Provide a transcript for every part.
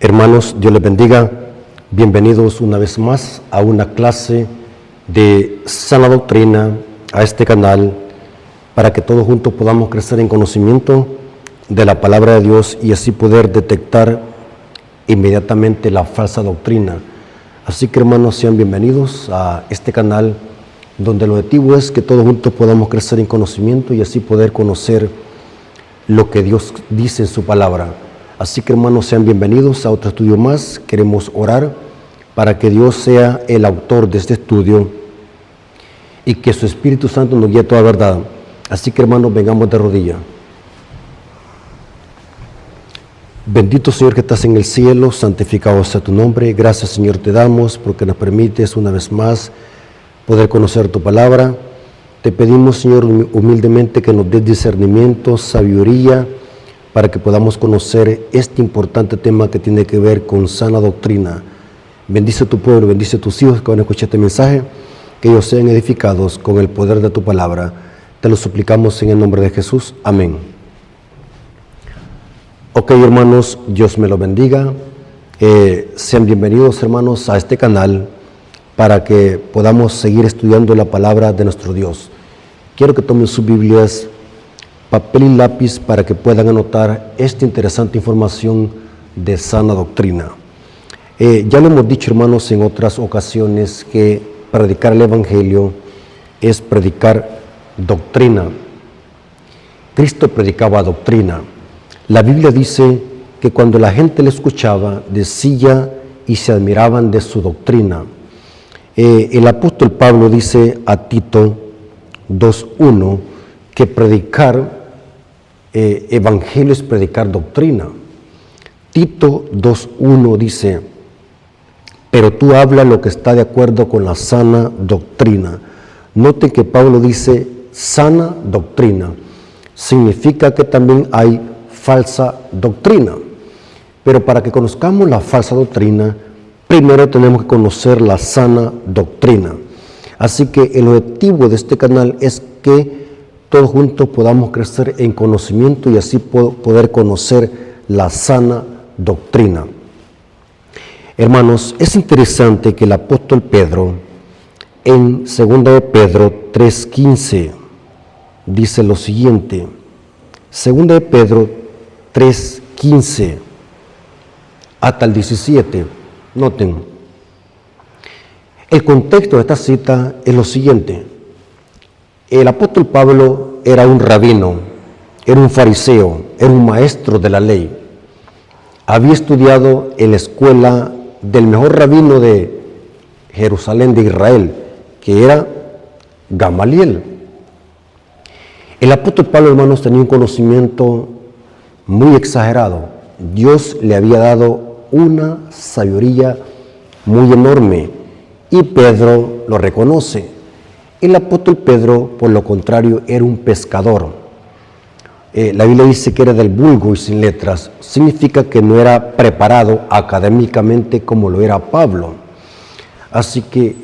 Hermanos, Dios les bendiga. Bienvenidos una vez más a una clase de sana doctrina, a este canal, para que todos juntos podamos crecer en conocimiento de la palabra de Dios y así poder detectar inmediatamente la falsa doctrina. Así que, hermanos, sean bienvenidos a este canal, donde el objetivo es que todos juntos podamos crecer en conocimiento y así poder conocer lo que Dios dice en su palabra. Así que, hermanos, sean bienvenidos a otro estudio más. Queremos orar para que Dios sea el autor de este estudio y que su Espíritu Santo nos guíe a toda verdad. Así que, hermanos, vengamos de rodillas. Bendito Señor que estás en el cielo, santificado sea tu nombre. Gracias, Señor, te damos porque nos permites una vez más poder conocer tu palabra. Te pedimos, Señor, humildemente que nos des discernimiento, sabiduría, para que podamos conocer este importante tema que tiene que ver con sana doctrina. Bendice tu pueblo, bendice tus hijos que van a escuchar este mensaje, que ellos sean edificados con el poder de tu palabra. Te lo suplicamos en el nombre de Jesús. Amén. Ok, hermanos, Dios me lo bendiga. Sean bienvenidos, hermanos, a este canal para que podamos seguir estudiando la palabra de nuestro Dios. Quiero que tomen sus Biblias, papel y lápiz para que puedan anotar esta interesante información de sana doctrina. Ya lo hemos dicho, hermanos, en otras ocasiones, que predicar el Evangelio es predicar doctrina. Cristo predicaba doctrina. La Biblia dice que cuando la gente le escuchaba, decía y se admiraban de su doctrina. El apóstol Pablo dice a Tito 2:1 que predicar evangelio es predicar doctrina. Tito 2:1 dice: pero tú habla lo que está de acuerdo con la sana doctrina. Noten que Pablo dice sana doctrina. Significa que también hay falsa doctrina. Pero para que conozcamos la falsa doctrina, primero tenemos que conocer la sana doctrina. Así que el objetivo de este canal es que todos juntos podamos crecer en conocimiento y así poder conocer la sana doctrina. Hermanos, es interesante que el apóstol Pedro, en 2 de Pedro 3:15, dice lo siguiente. 2 de Pedro 3:15 hasta el 17. Noten, el contexto de esta cita es lo siguiente. El apóstol Pablo era un rabino, era un fariseo, era un maestro de la ley. Había estudiado en la escuela del mejor rabino de Jerusalén, de Israel, que era Gamaliel. El apóstol Pablo, hermanos, tenía un conocimiento muy exagerado. Dios le había dado una sabiduría muy enorme y Pedro lo reconoce. El apóstol Pedro, por lo contrario, era un pescador. La Biblia dice que era del vulgo y sin letras. Significa que no era preparado académicamente como lo era Pablo. Así que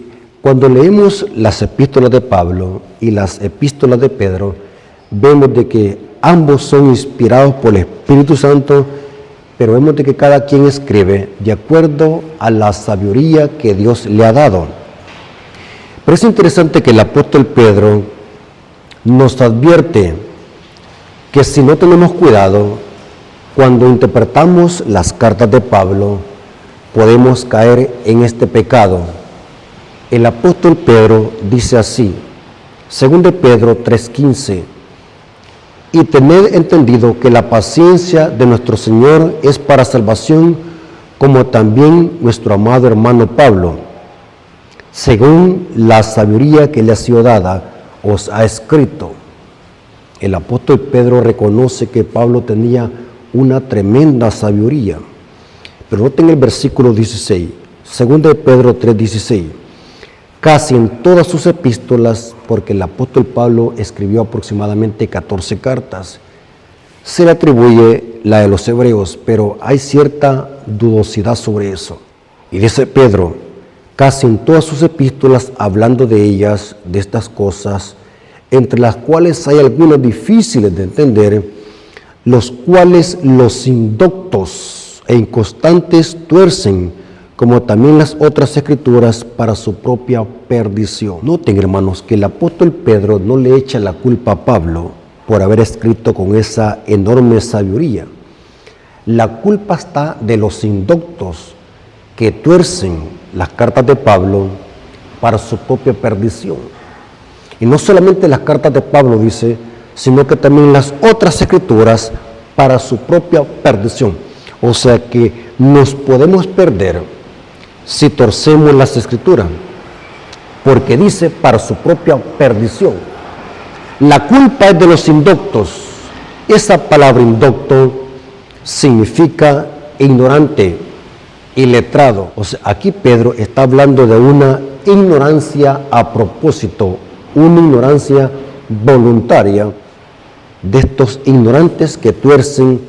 cuando leemos las epístolas de Pablo y las epístolas de Pedro, vemos de que ambos son inspirados por el Espíritu Santo, pero vemos de que cada quien escribe de acuerdo a la sabiduría que Dios le ha dado. Pero es interesante que el apóstol Pedro nos advierte que si no tenemos cuidado, cuando interpretamos las cartas de Pablo, podemos caer en este pecado. El apóstol Pedro dice así, 2 de Pedro 3:15, y tened entendido que la paciencia de nuestro Señor es para salvación, como también nuestro amado hermano Pablo, según la sabiduría que le ha sido dada, os ha escrito. El apóstol Pedro reconoce que Pablo tenía una tremenda sabiduría. Pero noten el versículo 16, 2 de Pedro 3:16. Casi en todas sus epístolas, porque el apóstol Pablo escribió aproximadamente 14 cartas, se le atribuye la de los hebreos, pero hay cierta dudosidad sobre eso. Y dice Pedro, casi en todas sus epístolas, hablando de ellas, de estas cosas, entre las cuales hay algunas difíciles de entender, los cuales los indoctos e inconstantes tuercen, como también las otras escrituras, para su propia perdición. Noten, hermanos, que el apóstol Pedro no le echa la culpa a Pablo por haber escrito con esa enorme sabiduría. La culpa está de los indoctos que tuercen las cartas de Pablo para su propia perdición. Y no solamente las cartas de Pablo, dice, sino que también las otras escrituras para su propia perdición. O sea que nos podemos perder si torcemos las escrituras, porque dice para su propia perdición. La culpa es de los indoctos. Esa palabra indocto significa ignorante, iletrado. O sea, aquí Pedro está hablando de una ignorancia a propósito, una ignorancia voluntaria de estos ignorantes que tuercen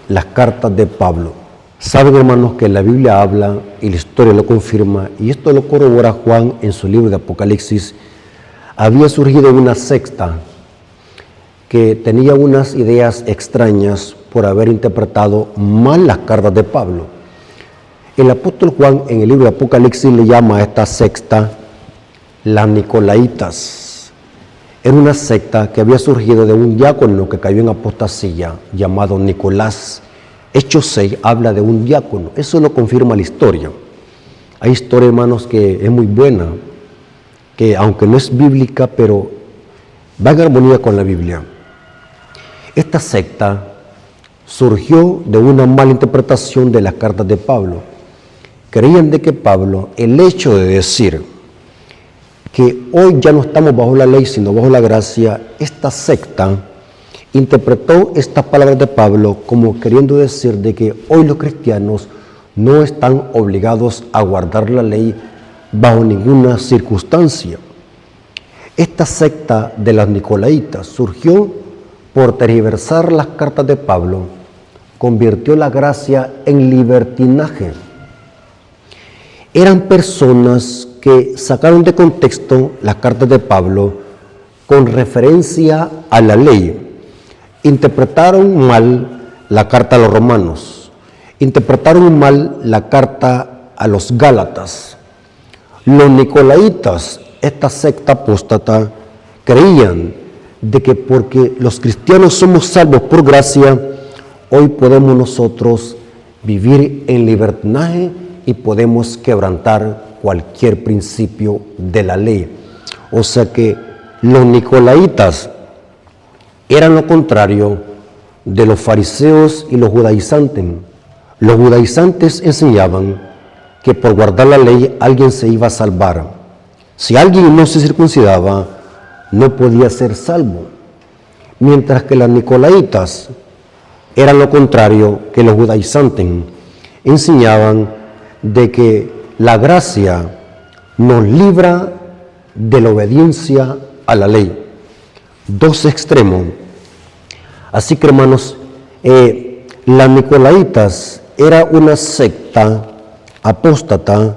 las cartas de Pablo. Saben, hermanos, que la Biblia habla y la historia lo confirma, y esto lo corrobora Juan en su libro de Apocalipsis. Había surgido una secta que tenía unas ideas extrañas por haber interpretado mal las cartas de Pablo. El apóstol Juan en el libro de Apocalipsis le llama a esta secta las Nicolaitas. Era una secta que había surgido de un diácono que cayó en apostasía llamado Nicolás. Hechos 6 habla de un diácono, eso lo confirma la historia. Hay historia, hermanos, que es muy buena, que aunque no es bíblica, pero va en armonía con la Biblia. Esta secta surgió de una mala interpretación de las cartas de Pablo. Creían de que Pablo, el hecho de decir que hoy ya no estamos bajo la ley, sino bajo la gracia, esta secta interpretó estas palabras de Pablo como queriendo decir de que hoy los cristianos no están obligados a guardar la ley bajo ninguna circunstancia. Esta secta de las Nicolaitas surgió por tergiversar las cartas de Pablo, convirtió la gracia en libertinaje. Eran personas que sacaron de contexto las cartas de Pablo con referencia a la ley. Interpretaron mal la carta a los romanos, interpretaron mal la carta a los gálatas. Los nicolaitas, esta secta apóstata, creían de que porque los cristianos somos salvos por gracia, hoy podemos nosotros vivir en libertinaje y podemos quebrantar cualquier principio de la ley. O sea que los nicolaitas eran lo contrario de los fariseos y los judaizantes. Los judaizantes enseñaban que por guardar la ley alguien se iba a salvar. Si alguien no se circuncidaba, no podía ser salvo. Mientras que las nicolaitas eran lo contrario que los judaizantes. Enseñaban de que la gracia nos libra de la obediencia a la ley. Dos extremos. Así que, hermanos, las nicolaitas era una secta apóstata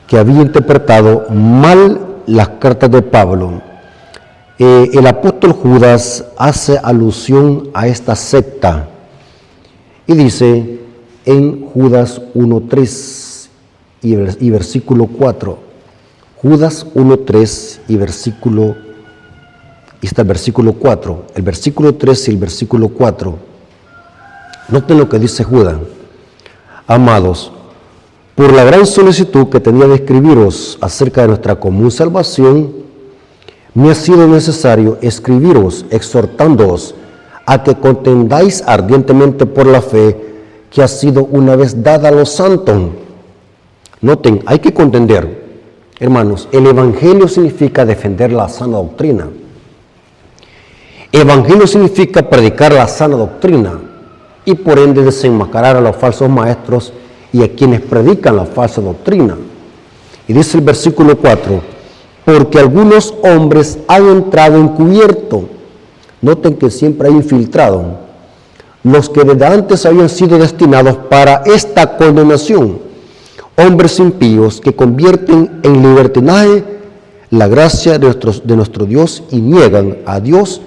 que había interpretado mal las cartas de Pablo. El apóstol Judas hace alusión a esta secta y dice en Judas 1:3 y versículo 4, Judas 1:3 y está el versículo 4, el versículo 3 y el versículo 4. Noten lo que dice Judas: amados, por la gran solicitud que tenía de escribiros acerca de nuestra común salvación, me ha sido necesario escribiros exhortándoos a que contendáis ardientemente por la fe que ha sido una vez dada a los santos. Noten, hay que contender, hermanos. El evangelio significa defender la sana doctrina. Evangelio significa predicar la sana doctrina y por ende desenmascarar a los falsos maestros y a quienes predican la falsa doctrina. Y dice el versículo 4, porque algunos hombres han entrado encubierto. Noten que siempre hay infiltrado. Los que desde antes habían sido destinados para esta condenación, hombres impíos que convierten en libertinaje la gracia de nuestro Dios y niegan a Dios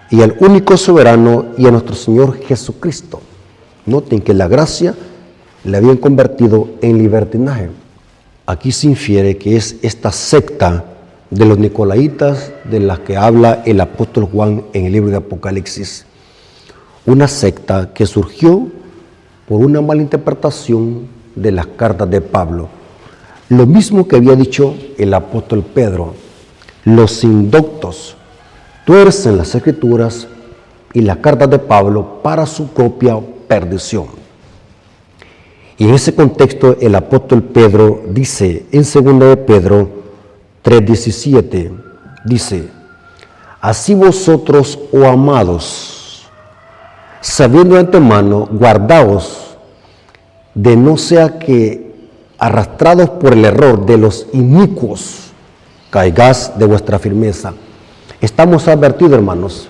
y al único soberano y a nuestro Señor Jesucristo. Noten que la gracia le habían convertido en libertinaje. Aquí se infiere que es esta secta de los nicolaitas de la que habla el apóstol Juan en el libro de Apocalipsis. Una secta que surgió por una mala interpretación de las cartas de Pablo. Lo mismo que había dicho el apóstol Pedro. Los indoctos tuercen las escrituras y las cartas de Pablo para su propia perdición. Y en ese contexto el apóstol Pedro dice en 2 de Pedro 3:17, dice: así vosotros, oh amados, sabiendo de antemano, guardaos de no sea que, arrastrados por el error de los inicuos, caigáis de vuestra firmeza. Estamos advertidos, hermanos,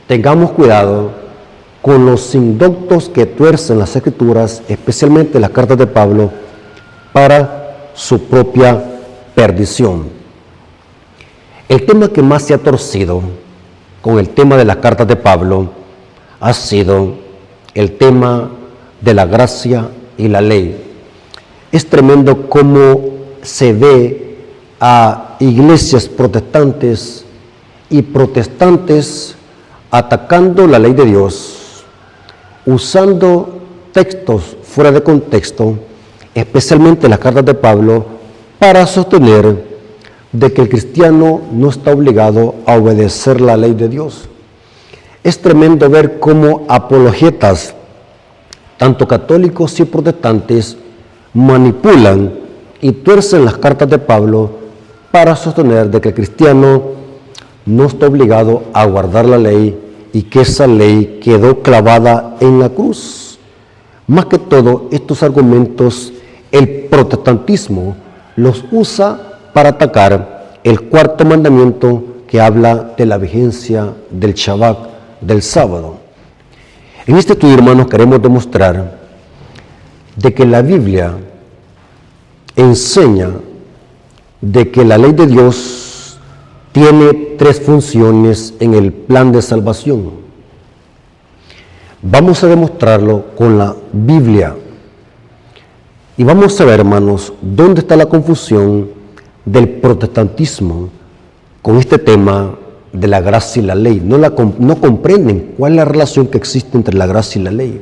tengamos cuidado con los indoctos que tuercen las escrituras, especialmente las cartas de Pablo, para su propia perdición. El tema que más se ha torcido con el tema de las cartas de Pablo ha sido el tema de la gracia y la ley. Es tremendo cómo se ve a iglesias protestantes y protestantes atacando la ley de Dios, usando textos fuera de contexto, especialmente las cartas de Pablo, para sostener de que el cristiano no está obligado a obedecer la ley de Dios. Es tremendo ver cómo apologetas, tanto católicos y protestantes, manipulan y tuercen las cartas de Pablo para sostener de que el cristiano no está obligado a guardar la ley y que esa ley quedó clavada en la cruz. Más que todo, estos argumentos el protestantismo los usa para atacar el cuarto mandamiento que habla de la vigencia del Shabbat, del sábado. En este estudio, hermanos, queremos demostrar de que la Biblia enseña de que la ley de Dios tiene tres funciones en el plan de salvación. Vamos a demostrarlo con la Biblia. Y vamos a ver, hermanos, dónde está la confusión del protestantismo con este tema de la gracia y la ley. No comprenden cuál es la relación que existe entre la gracia y la ley.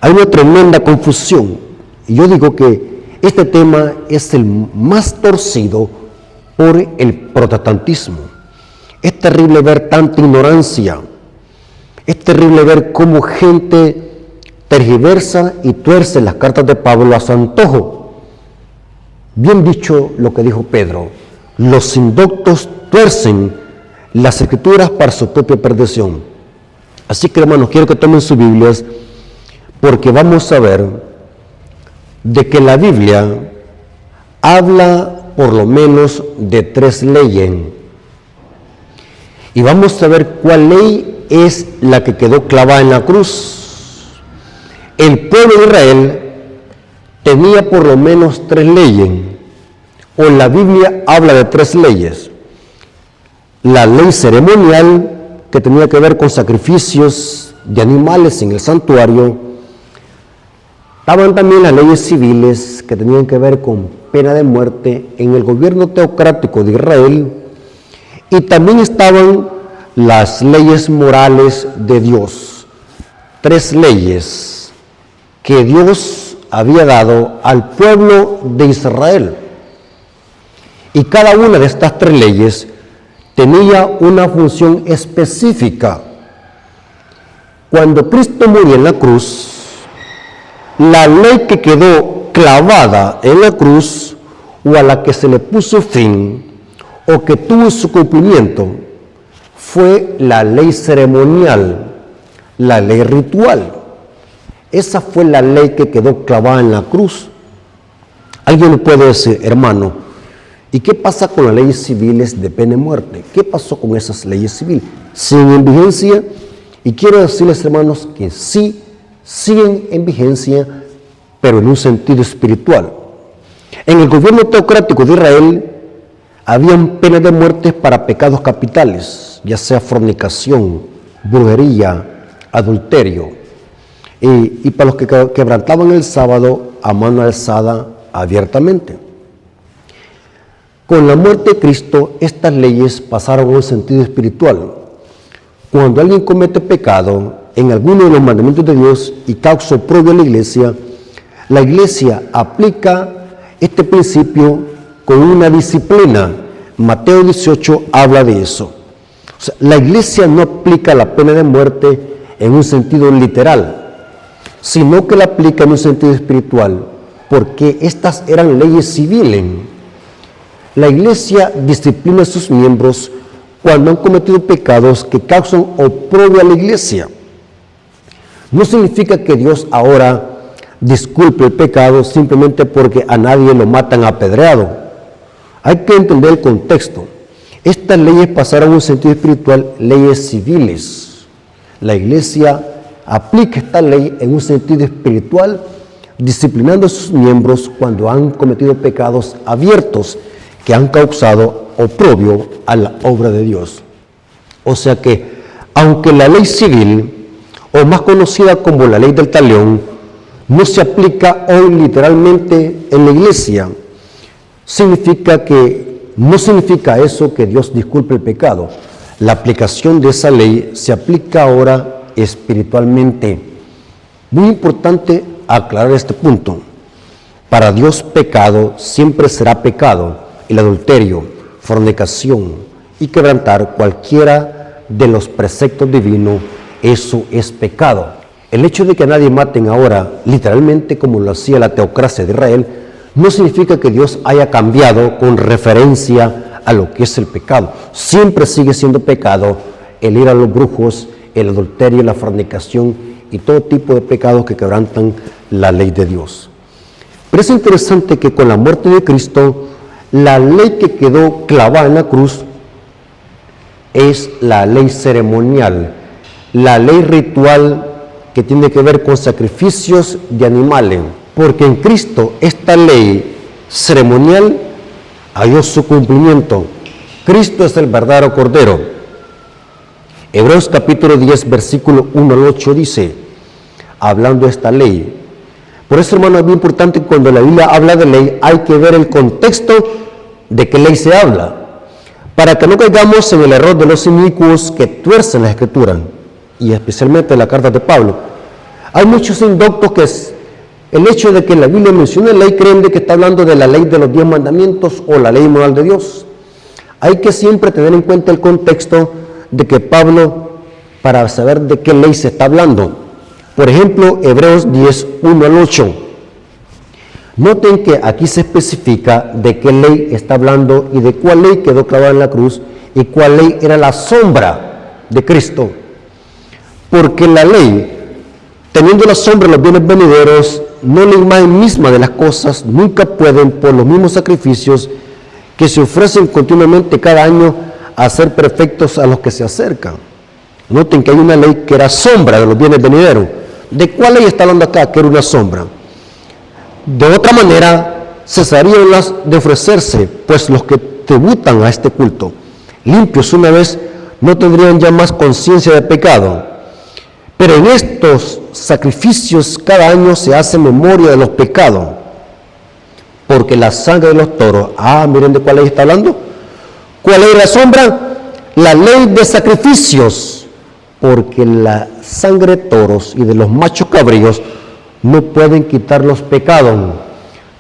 Hay una tremenda confusión. Y yo digo que este tema es el más torcido por el protestantismo. Es terrible ver tanta ignorancia. Es terrible ver cómo gente tergiversa y tuerce las cartas de Pablo a su antojo. Bien dicho lo que dijo Pedro: los indoctos tuercen las escrituras para su propia perdición. Así que, hermanos, quiero que tomen sus Biblias, porque vamos a ver de que la Biblia habla por lo menos de tres leyes. Y vamos a ver cuál ley es la que quedó clavada en la cruz. El pueblo de Israel tenía por lo menos tres leyes, o la Biblia habla de tres leyes. La ley ceremonial, que tenía que ver con sacrificios de animales en el santuario. Estaban también las leyes civiles, que tenían que ver con pena de muerte en el gobierno teocrático de Israel. Y también estaban las leyes morales de Dios. Tres leyes que Dios había dado al pueblo de Israel. Y cada una de estas tres leyes tenía una función específica. Cuando Cristo murió en la cruz, la ley que quedó clavada en la cruz, o a la que se le puso fin, o que tuvo su cumplimiento, fue la ley ceremonial, la ley ritual. Esa fue la ley que quedó clavada en la cruz. Alguien me puede decir: hermano, ¿y qué pasa con las leyes civiles de pena de muerte? ¿Qué pasó con esas leyes civiles? ¿Siguen en vigencia? Y quiero decirles, hermanos, que sí siguen en vigencia, pero en un sentido espiritual. En el gobierno teocrático de Israel habían penas de muerte para pecados capitales, ya sea fornicación, brujería, adulterio. y para los que quebrantaban el sábado a mano alzada abiertamente. Con la muerte de Cristo, estas leyes pasaron a un sentido espiritual. Cuando alguien comete pecado en alguno de los mandamientos de Dios y causa oprobio a la iglesia aplica este principio con una disciplina. Mateo 18 habla de eso. O sea, la iglesia no aplica la pena de muerte en un sentido literal, sino que la aplica en un sentido espiritual, porque estas eran leyes civiles. La iglesia disciplina a sus miembros cuando han cometido pecados que causan oprobio a la iglesia. No significa que Dios ahora disculpe el pecado simplemente porque a nadie lo matan apedreado. Hay que entender el contexto. Estas leyes pasaron a un sentido espiritual, leyes civiles. La iglesia aplica esta ley en un sentido espiritual, disciplinando a sus miembros cuando han cometido pecados abiertos que han causado oprobio a la obra de Dios. O sea que, aunque la ley civil, o más conocida como la ley del talión, no se aplica hoy literalmente en la iglesia, no significa eso que Dios disculpe el pecado. La aplicación de esa ley se aplica ahora espiritualmente. Muy importante aclarar este punto. Para Dios pecado siempre será pecado. El adulterio, fornicación y quebrantar cualquiera de los preceptos divinos, eso es pecado. El hecho de que a nadie maten ahora, literalmente como lo hacía la teocracia de Israel, no significa que Dios haya cambiado con referencia a lo que es el pecado. Siempre sigue siendo pecado el ir a los brujos, el adulterio, la fornicación y todo tipo de pecados que quebrantan la ley de Dios. Pero es interesante que con la muerte de Cristo, la ley que quedó clavada en la cruz es la ley ceremonial, la ley ritual que tiene que ver con sacrificios de animales, porque en Cristo esta ley ceremonial halló su cumplimiento. Cristo es el verdadero Cordero. Hebreos capítulo 10, versículo 1 al 8 dice, hablando de esta ley. Por eso, hermano, es muy importante que cuando la Biblia habla de ley, hay que ver el contexto de qué ley se habla, para que no caigamos en el error de los inicuos que tuercen la Escritura, y especialmente en la carta de Pablo. Hay muchos indoctos que el hecho de que la Biblia mencione ley creen de que está hablando de la ley de los 10 mandamientos o la ley moral de Dios. Hay que siempre tener en cuenta el contexto de que Pablo, para saber de qué ley se está hablando. Por ejemplo, Hebreos 10, 1 al 8. Noten que aquí se especifica de qué ley está hablando y de cuál ley quedó clavada en la cruz y cuál ley era la sombra de Cristo. Porque la ley, teniendo la sombra de los bienes venideros, no la imagen misma de las cosas, nunca pueden, por los mismos sacrificios que se ofrecen continuamente cada año, hacer perfectos a los que se acercan. Noten que hay una ley que era sombra de los bienes venideros. ¿De cuál ley está hablando acá? Que era una sombra. De otra manera, cesarían las de ofrecerse, pues los que tributan a este culto, limpios una vez, no tendrían ya más conciencia de pecado. Pero en estos sacrificios cada año se hace memoria de los pecados, porque la sangre de los toros, miren de cuál ley está hablando. ¿Cuál ley la sombra? La ley de sacrificios, porque la sangre de toros y de los machos cabríos no pueden quitar los pecados,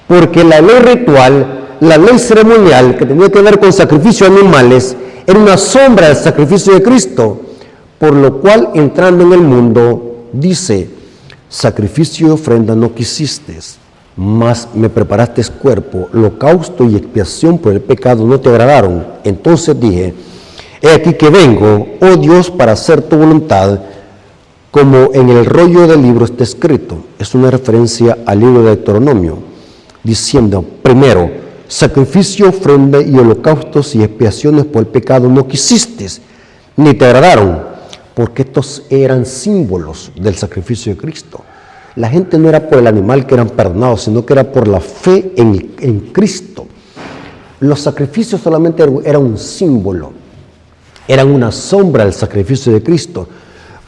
porque la ley ritual, la ley ceremonial que tenía que ver con sacrificios de animales, era una sombra del sacrificio de Cristo, por lo cual entrando en el mundo, dice, sacrificio y ofrenda no quisiste, mas me preparaste cuerpo, holocausto y expiación por el pecado no te agradaron. Entonces dije, he aquí que vengo, oh Dios, para hacer tu voluntad, como en el rollo del libro está escrito. Es una referencia al libro de Deuteronomio, diciendo, primero, sacrificio, ofrenda y holocaustos y expiaciones por el pecado no quisiste, ni te agradaron, porque estos eran símbolos del sacrificio de Cristo. La gente no era por el animal que eran perdonados, sino que era por la fe en Cristo. Los sacrificios solamente eran un símbolo, eran una sombra del sacrificio de Cristo.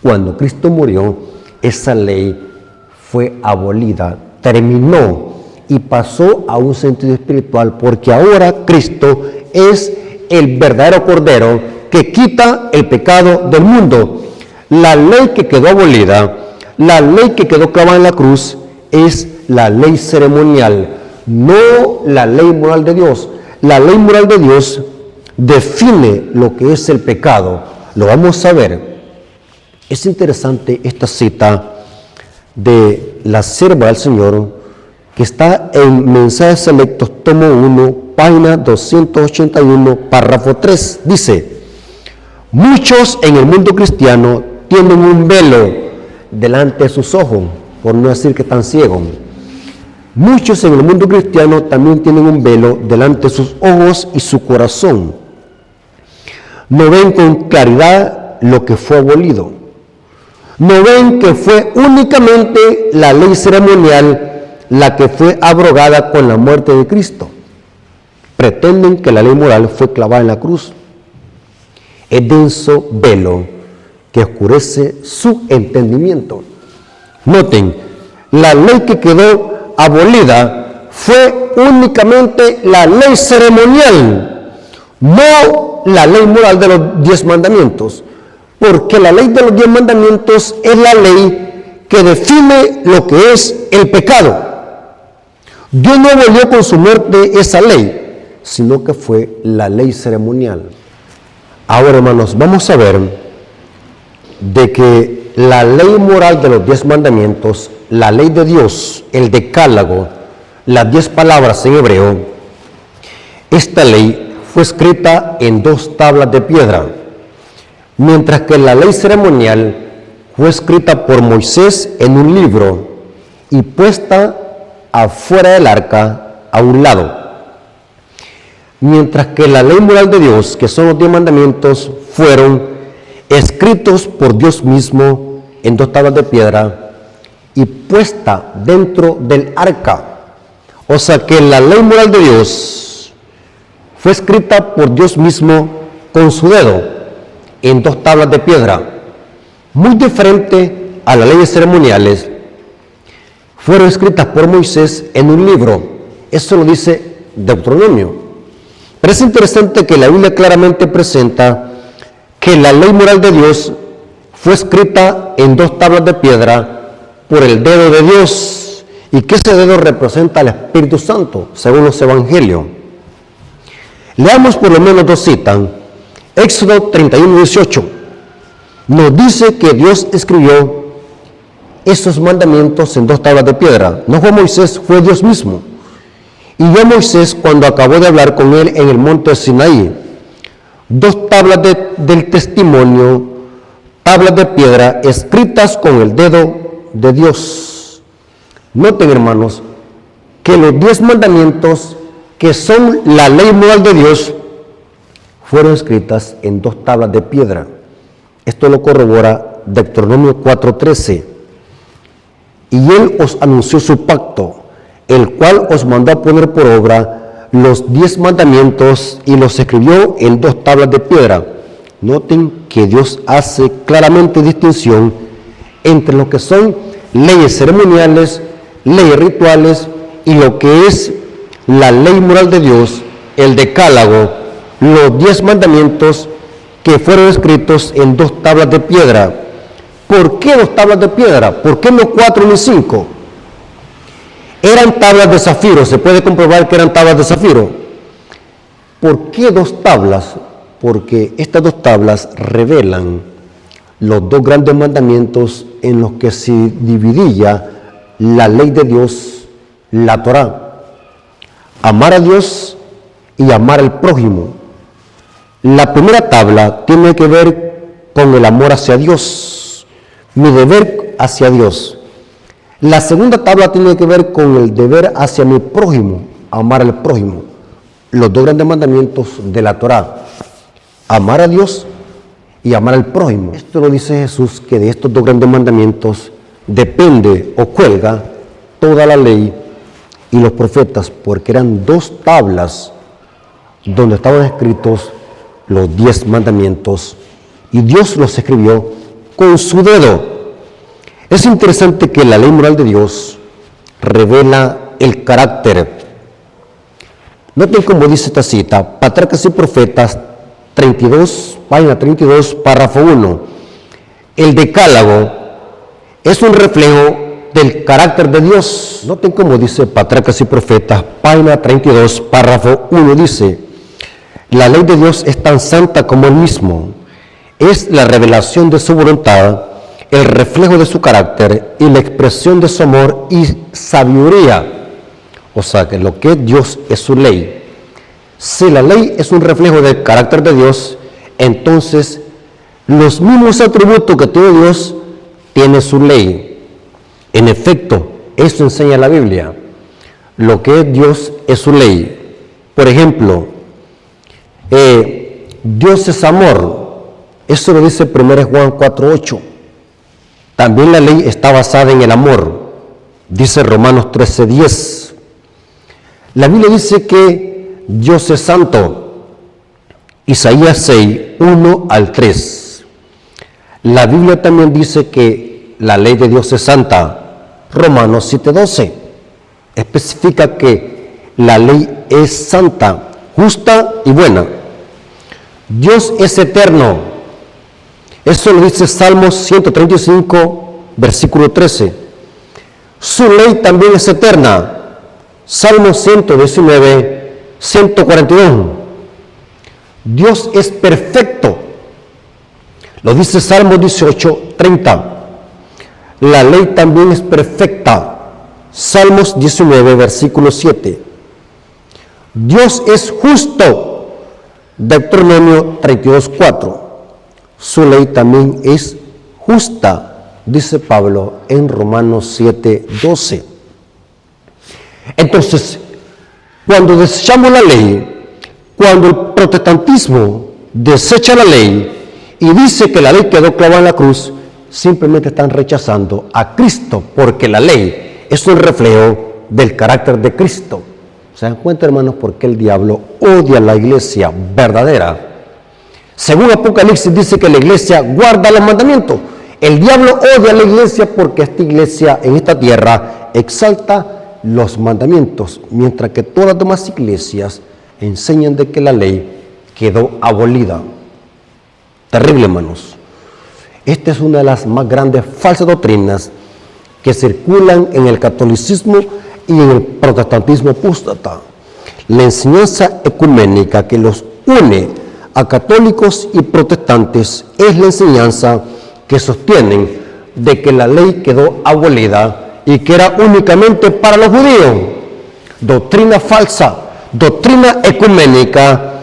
Cuando Cristo murió, esa ley fue abolida, terminó y pasó a un sentido espiritual, porque ahora Cristo es el verdadero Cordero que quita el pecado del mundo. La ley que quedó abolida, la ley que quedó clavada en la cruz, es la ley ceremonial, no la ley moral de Dios. La ley moral de Dios define lo que es el pecado. Lo vamos a ver. Es interesante esta cita de la sierva del Señor, que está en Mensajes Selectos, tomo 1, página 281, párrafo 3. Dice: muchos en el mundo cristiano tienen un velo delante de sus ojos, por no decir que están ciegos. Muchos en el mundo cristiano también tienen un velo delante de sus ojos y su corazón. No ven con claridad lo que fue abolido. No ven que fue únicamente la ley ceremonial la que fue abrogada con la muerte de Cristo. Pretenden que la ley moral fue clavada en la cruz. Es denso velo que oscurece su entendimiento. Noten, la ley que quedó abolida fue únicamente la ley ceremonial, no la ley moral de los 10 mandamientos, porque la ley de los 10 mandamientos es la ley que define lo que es el pecado. Dios no abolió con su muerte esa ley, sino que fue la ley ceremonial. Ahora, hermanos, vamos a ver de que la ley moral de los 10 mandamientos, la ley de Dios, el decálogo, las 10 palabras en hebreo, esta ley fue escrita en 2 tablas de piedra, mientras que la ley ceremonial fue escrita por Moisés en un libro y puesta afuera del arca a un lado. Mientras que la ley moral de Dios, que son los 10 mandamientos, fueron escritos por Dios mismo en 2 tablas de piedra y puesta dentro del arca. O sea que la ley moral de Dios fue escrita por Dios mismo con su dedo en 2 tablas de piedra, muy diferente a las leyes ceremoniales. Fueron escritas por Moisés en un libro. Eso lo dice Deuteronomio. Pero es interesante que la Biblia claramente presenta que la ley moral de Dios fue escrita en 2 tablas de piedra por el dedo de Dios, y que ese dedo representa al Espíritu Santo, según los evangelios. Leamos por lo menos 2 citas. Éxodo 31, 18 nos dice que Dios escribió esos mandamientos en 2 tablas de piedra. No fue Moisés, fue Dios mismo. Y vio Moisés cuando acabó de hablar con él en el monte de Sinaí. 2 tablas del testimonio, tablas de piedra escritas con el dedo de Dios. Noten, hermanos, que los 10 mandamientos, que son la ley moral de Dios, fueron escritas en 2 tablas de piedra. Esto lo corrobora Deuteronomio 4:13. Y él os anunció su pacto, el cual os mandó a poner por obra los 10 mandamientos y los escribió en 2 tablas de piedra. Noten que Dios hace claramente distinción entre lo que son leyes ceremoniales, leyes rituales y lo que es la ley moral de Dios, el decálogo, los 10 mandamientos que fueron escritos en 2 tablas de piedra. ¿Por qué 2 tablas de piedra? ¿Por qué no 4 ni 5? Eran tablas de zafiro, se puede comprobar que eran tablas de zafiro. ¿Por qué 2 tablas? Porque estas 2 tablas revelan los 2 grandes mandamientos en los que se dividía la ley de Dios, la Torá. Amar a Dios y amar al prójimo. La primera tabla tiene que ver con el amor hacia Dios, mi deber hacia Dios. La segunda tabla tiene que ver con el deber hacia mi prójimo, amar al prójimo. Los 2 grandes mandamientos de la Torá, amar a Dios y amar al prójimo. Esto lo dice Jesús, que de estos 2 grandes mandamientos depende o cuelga toda la ley y los profetas, porque eran 2 tablas donde estaban escritos los 10 mandamientos, y Dios los escribió con su dedo. Es interesante que la ley moral de Dios revela el carácter. Noten cómo dice esta cita, Patriarcas y Profetas 32, página 32, párrafo 1. El decálogo es un reflejo del carácter de Dios. Noten cómo dice Patriarcas y Profetas, página 32, párrafo 1, dice: la ley de Dios es tan santa como Él mismo. Es la revelación de su voluntad, el reflejo de su carácter y la expresión de su amor y sabiduría. O sea, que lo que es Dios es su ley. Si la ley es un reflejo del carácter de Dios, entonces los mismos atributos que tiene Dios, tiene su ley. En efecto, eso enseña la Biblia. Lo que es Dios es su ley. Por ejemplo, Dios es amor. Eso lo dice 1 Juan 4:8. También la ley está basada en el amor. Dice Romanos 13:10. La Biblia dice que Dios es santo. Isaías 6:1-3. La Biblia también dice que la ley de Dios es santa. Romanos 7:12. Especifica que la ley es santa, justa y buena. Dios es eterno. Eso lo dice Salmos 135, versículo 13. Su ley también es eterna. Salmos 119, 141. Dios es perfecto. Lo dice Salmos 18, 30. La ley también es perfecta. Salmos 19, versículo 7. Dios es justo. Deuteronomio 32, 4. Su ley también es justa, dice Pablo en Romanos 7, 12. Entonces, cuando desechamos la ley, cuando el protestantismo desecha la ley y dice que la ley quedó clavada en la cruz, simplemente están rechazando a Cristo, porque la ley es un reflejo del carácter de Cristo. ¿Se dan cuenta, hermanos, por qué el diablo odia a la iglesia verdadera? Según Apocalipsis dice que la iglesia guarda los mandamientos. El diablo odia a la iglesia porque esta iglesia en esta tierra exalta los mandamientos, mientras que todas las demás iglesias enseñan de que la ley quedó abolida. Terrible, hermanos. Esta es una de las más grandes falsas doctrinas que circulan en el catolicismo y en el protestantismo apóstata. La enseñanza ecuménica que los une a católicos y protestantes es la enseñanza que sostienen de que la ley quedó abolida y que era únicamente para los judíos. Doctrina falsa, doctrina ecuménica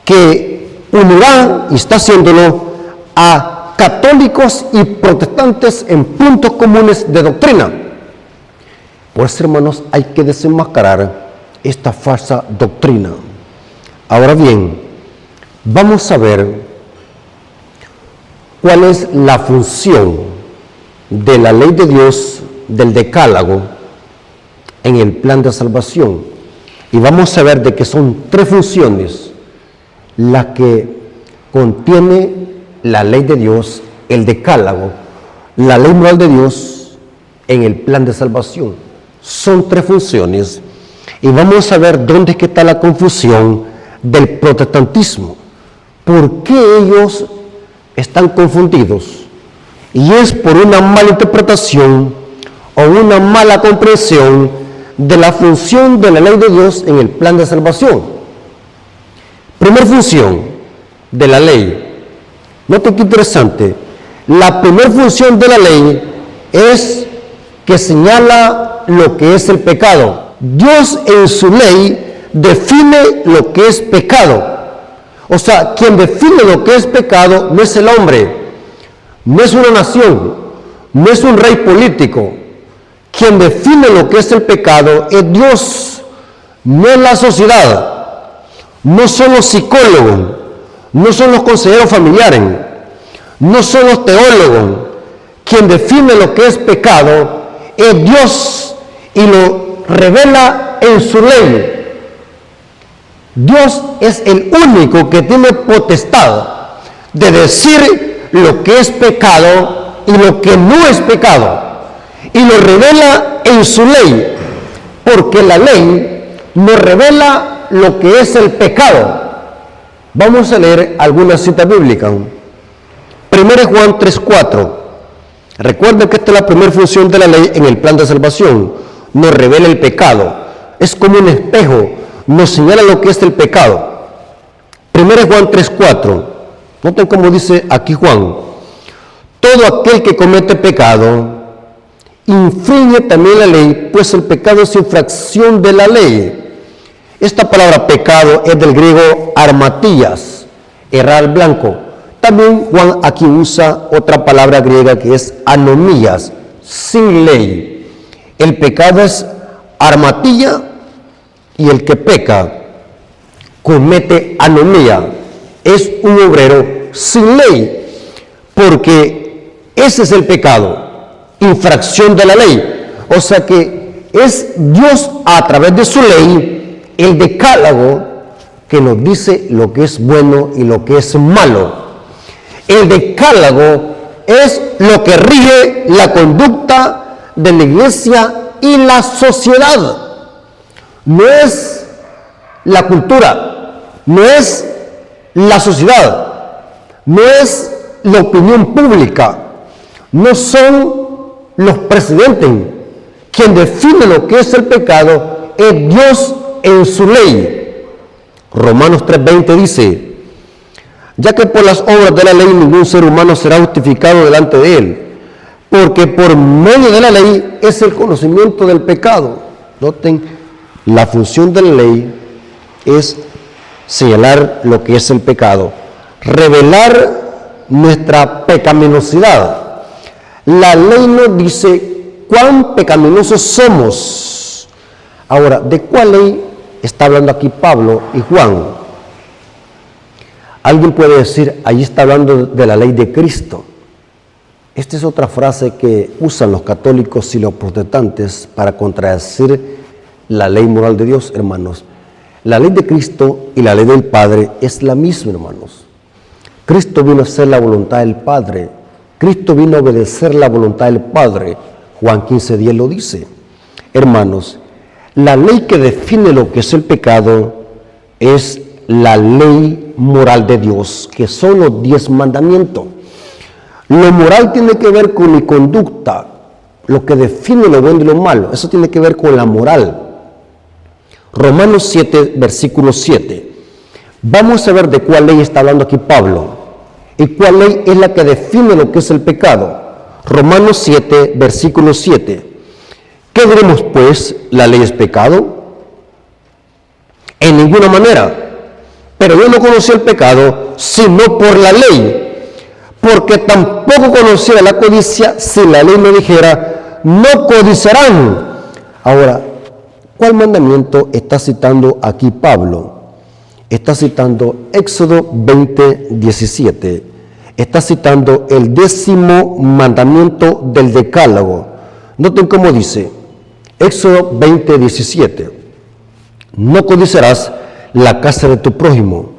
que unirá, y está haciéndolo, a católicos y protestantes en puntos comunes de doctrina. Por eso, hermanos, hay que desenmascarar esta falsa doctrina. Ahora bien, vamos a ver cuál es la función de la ley de Dios, del decálogo, en el plan de salvación. Y vamos a ver de que son tres funciones las que contiene la ley de Dios, el decálogo, la ley moral de Dios en el plan de salvación. Son tres funciones y vamos a ver dónde es que está la confusión del protestantismo. ¿Por qué ellos están confundidos? Y es por una mala interpretación o una mala comprensión de la función de la ley de Dios en el plan de salvación. Primera función de la ley. Noten qué interesante. La primera función de la ley es que señala lo que es el pecado. Dios en su ley define lo que es pecado. O sea, quien define lo que es pecado no es el hombre, no es una nación, no es un rey político. Quien define lo que es el pecado es Dios, no es la sociedad, no son los psicólogos, no son los consejeros familiares, no son los teólogos. Quien define lo que es pecado es Dios y lo revela en su ley. Dios es el único que tiene potestad de decir lo que es pecado y y lo que no es pecado, y lo revela en su ley, porque la ley nos revela lo que es el pecado. Vamos a leer alguna cita bíblica. 1 Juan 3:4. Recuerden que esta es la primera función de la ley en el plan de salvación. Nos revela el pecado. Es como un espejo. Nos señala lo que es el pecado. 1 Juan 3:4. Noten cómo dice aquí Juan. Todo aquel que comete pecado infringe también la ley, pues el pecado es infracción de la ley. Esta palabra pecado es del griego armatías, errar blanco. También Juan aquí usa otra palabra griega que es anomías, sin ley. El pecado es armatilla y el que peca comete anomía. Es un obrero sin ley, porque ese es el pecado, infracción de la ley. O sea que es Dios a través de su ley, el decálogo, que nos dice lo que es bueno y lo que es malo. El decálogo es lo que rige la conducta de la iglesia y la sociedad. No es la cultura, no es la sociedad, no es la opinión pública, no son los presidentes. Quien define lo que es el pecado es Dios en su ley. Romanos 3:20 dice: ya que por las obras de la ley ningún ser humano será justificado delante de él, porque por medio de la ley es el conocimiento del pecado. Noten, la función de la ley es señalar lo que es el pecado, revelar nuestra pecaminosidad. La ley nos dice cuán pecaminosos somos. Ahora, ¿de cuál ley está hablando aquí Pablo y Juan? Alguien puede decir, ahí está hablando de la ley de Cristo. Esta es otra frase que usan los católicos y los protestantes para contradecir la ley moral de Dios, hermanos. La ley de Cristo y la ley del Padre es la misma, hermanos. Cristo vino a hacer la voluntad del Padre. Cristo vino a obedecer la voluntad del Padre. Juan 15:10 lo dice. Hermanos, la ley que define lo que es el pecado es la ley moral de Dios, que son los 10 mandamientos. Lo moral tiene que ver con mi conducta, lo que define lo bueno y lo malo. Eso tiene que ver con la moral. Romanos 7, versículo 7. Vamos a ver de cuál ley está hablando aquí Pablo y cuál ley es la que define lo que es el pecado. Romanos 7, versículo 7. ¿Qué diremos pues? ¿La ley es pecado? En ninguna manera. Pero yo no conocí el pecado sino por la ley, porque tampoco conocía la codicia si la ley me dijera, no codiciarán. Ahora, ¿cuál mandamiento está citando aquí Pablo? Está citando Éxodo 20:17. Está citando el 10º mandamiento del decálogo. Noten cómo dice, Éxodo 20:17. No codiciarás la casa de tu prójimo,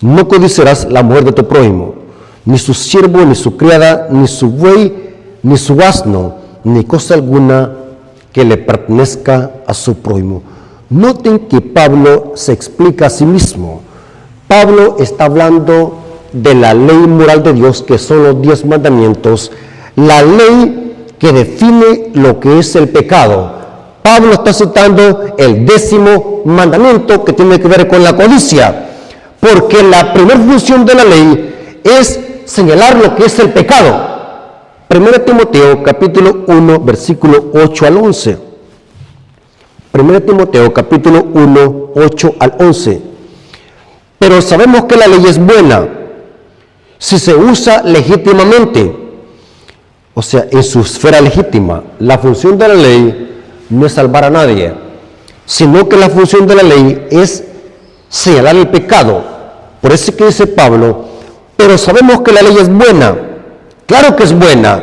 no codiciarás la mujer de tu prójimo, ni su siervo, ni su criada, ni su buey, ni su asno, ni cosa alguna que le pertenezca a su prójimo. Noten que Pablo se explica a sí mismo. Pablo está hablando de la ley moral de Dios, que son los 10 mandamientos, la ley que define lo que es el pecado. Pablo está citando el 10º mandamiento que tiene que ver con la codicia, porque la primera función de la ley es señalar lo que es el pecado. 1 Timoteo capítulo 1, versículo 8 al 11. 1 Timoteo capítulo 1, 8 al 11. Pero sabemos que la ley es buena si se usa legítimamente, o sea, en su esfera legítima. La función de la ley no es salvar a nadie, sino que la función de la ley es señalar el pecado. Por eso es que dice Pablo, pero sabemos que la ley es buena. Claro que es buena.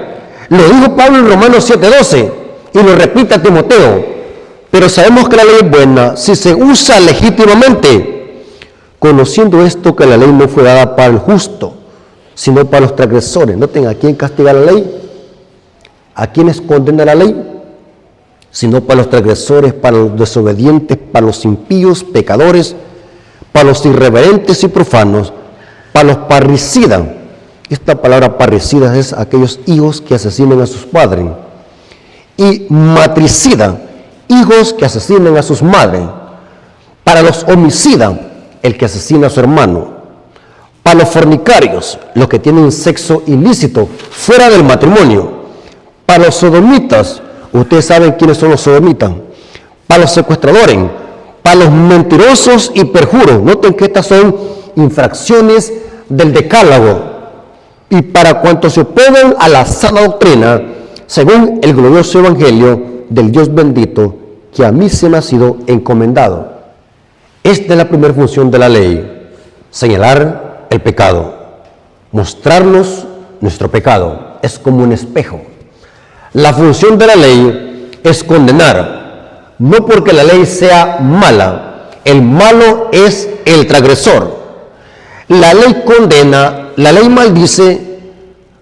Lo dijo Pablo en Romanos 7:12 y lo repite a Timoteo. Pero sabemos que la ley es buena si se usa legítimamente, conociendo esto que la ley no fue dada para el justo, sino para los transgresores. Noten, ¿a quién castiga la ley? ¿A quiénes condena la ley? Sino para los transgresores, para los desobedientes, para los impíos, pecadores, para los irreverentes y profanos, para los parricidas. Esta palabra parricidas es aquellos hijos que asesinan a sus padres. Y matricida, hijos que asesinan a sus madres. Para los homicidas, el que asesina a su hermano. Para los fornicarios, los que tienen sexo ilícito fuera del matrimonio. Para los sodomitas, ustedes saben quiénes son los sodomitas. Para los secuestradores, para los mentirosos y perjuros. Noten que estas son infracciones del decálogo. Y para cuantos se oponen a la sana doctrina, según el glorioso evangelio del Dios bendito, que a mí se me ha sido encomendado. Esta es la primera función de la ley: señalar el pecado, mostrarnos nuestro pecado. Es como un espejo. La función de la ley es condenar, no porque la ley sea mala. El malo es el transgresor. La ley condena, la ley maldice,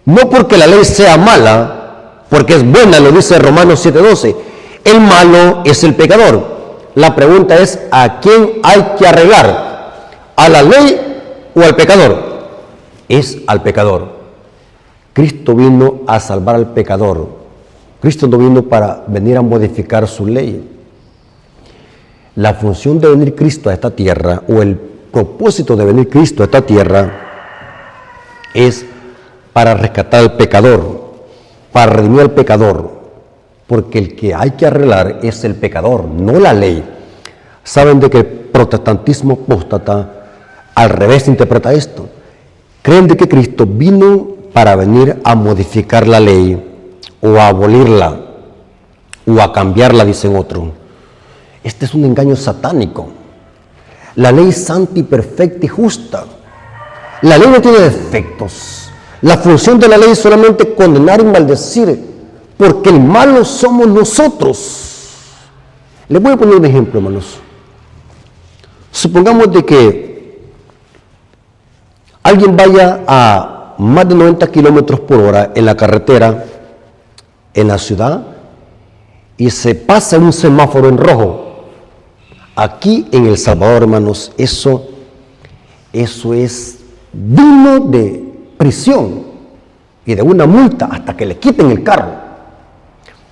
no porque la ley sea mala, porque es buena, lo dice Romanos 7:12. El malo es el pecador. La pregunta es: ¿a quién hay que arreglar? ¿A la ley o al pecador? Es al pecador. Cristo vino a salvar al pecador. Cristo no vino para venir a modificar su ley. La función de venir Cristo a esta tierra, o el propósito de venir Cristo a esta tierra, es para rescatar al pecador, para redimir al pecador, porque el que hay que arreglar es el pecador, no la ley. Saben de que el protestantismo apóstata al revés interpreta esto. Creen de que Cristo vino para venir a modificar la ley, o a abolirla, o a cambiarla, dicen otros. Este es un engaño satánico. La ley es santa y perfecta y justa. La ley no tiene defectos. La función de la ley es solamente condenar y maldecir, porque el malo somos nosotros. Les voy a poner un ejemplo, hermanos. Supongamos de que alguien vaya a más de 90 kilómetros por hora en la carretera, en la ciudad, y se pasa un semáforo en rojo. Aquí en El Salvador, hermanos, eso es digno de prisión y de una multa hasta que le quiten el carro.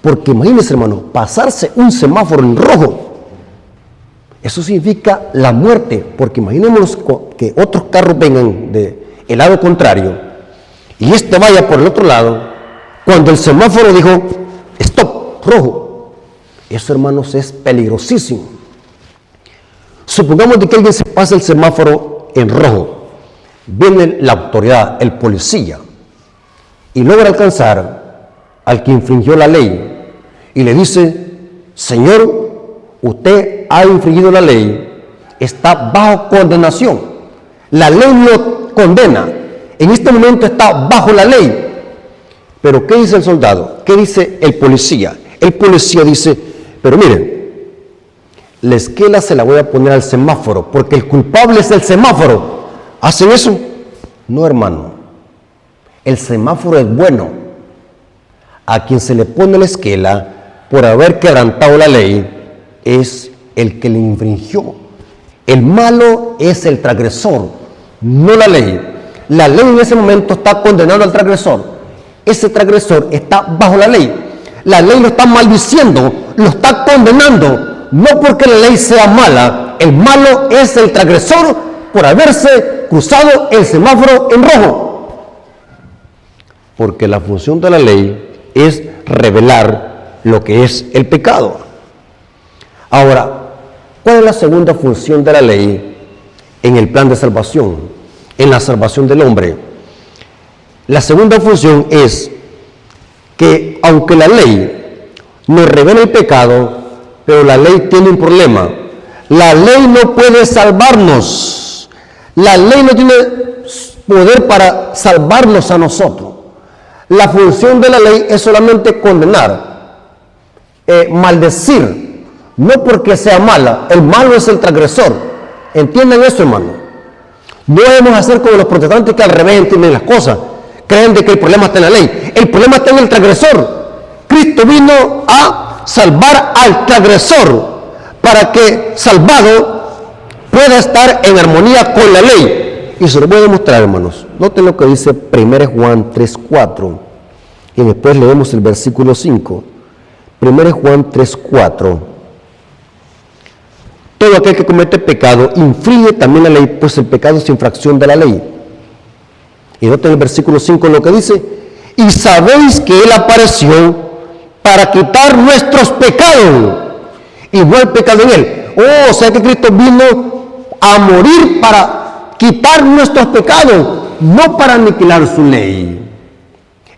Porque imagínense, hermano, pasarse un semáforo en rojo, eso significa la muerte, porque imaginémonos que otros carros vengan del lado contrario y este vaya por el otro lado, cuando el semáforo dijo stop, rojo. Eso, hermanos, es peligrosísimo. Supongamos de que alguien se pasa el semáforo en rojo, viene la autoridad, el policía, y logra alcanzar al que infringió la ley y le dice: señor, usted ha infringido la ley, está bajo condenación, la ley lo condena, en este momento está bajo la ley. Pero ¿qué dice el soldado? ¿Qué dice el policía? El policía dice: pero miren, la esquela se la voy a poner al semáforo, porque el culpable es el semáforo. ¿Hacen eso? No, hermano. El semáforo es bueno. A quien se le pone la esquela por haber quebrantado la ley es el que le infringió. El malo es el transgresor, no la ley. La ley en ese momento está condenando al transgresor. Ese transgresor está bajo la ley. La ley lo está maldiciendo, lo está condenando, no porque la ley sea mala. El malo es el transgresor por haberse cruzado el semáforo en rojo. Porque la función de la ley es revelar lo que es el pecado. Ahora, ¿cuál es la segunda función de la ley en el plan de salvación, en la salvación del hombre? La segunda función es que, aunque la ley nos revela el pecado, pero la ley tiene un problema. La ley no puede salvarnos. La ley no tiene poder para salvarnos a nosotros. La función de la ley es solamente condenar, maldecir, no porque sea mala. El malo es el transgresor. ¿Entienden eso, hermano? No debemos hacer como los protestantes que al revés entienden las cosas. Creen de que el problema está en la ley. El problema está en el transgresor. Cristo vino a salvar al transgresor para que salvado pueda estar en armonía con la ley. Y se lo voy a demostrar, hermanos. Noten lo que dice 1 Juan 3:4 y después leemos el versículo 5. 1 Juan 3:4. Todo aquel que comete pecado infringe también la ley, pues el pecado es infracción de la ley. Y noten el versículo 5 lo que dice: y sabéis que Él apareció para quitar nuestros pecados, y no hay pecado en Él. O sea que Cristo vino a morir para quitar nuestros pecados, no para aniquilar su ley.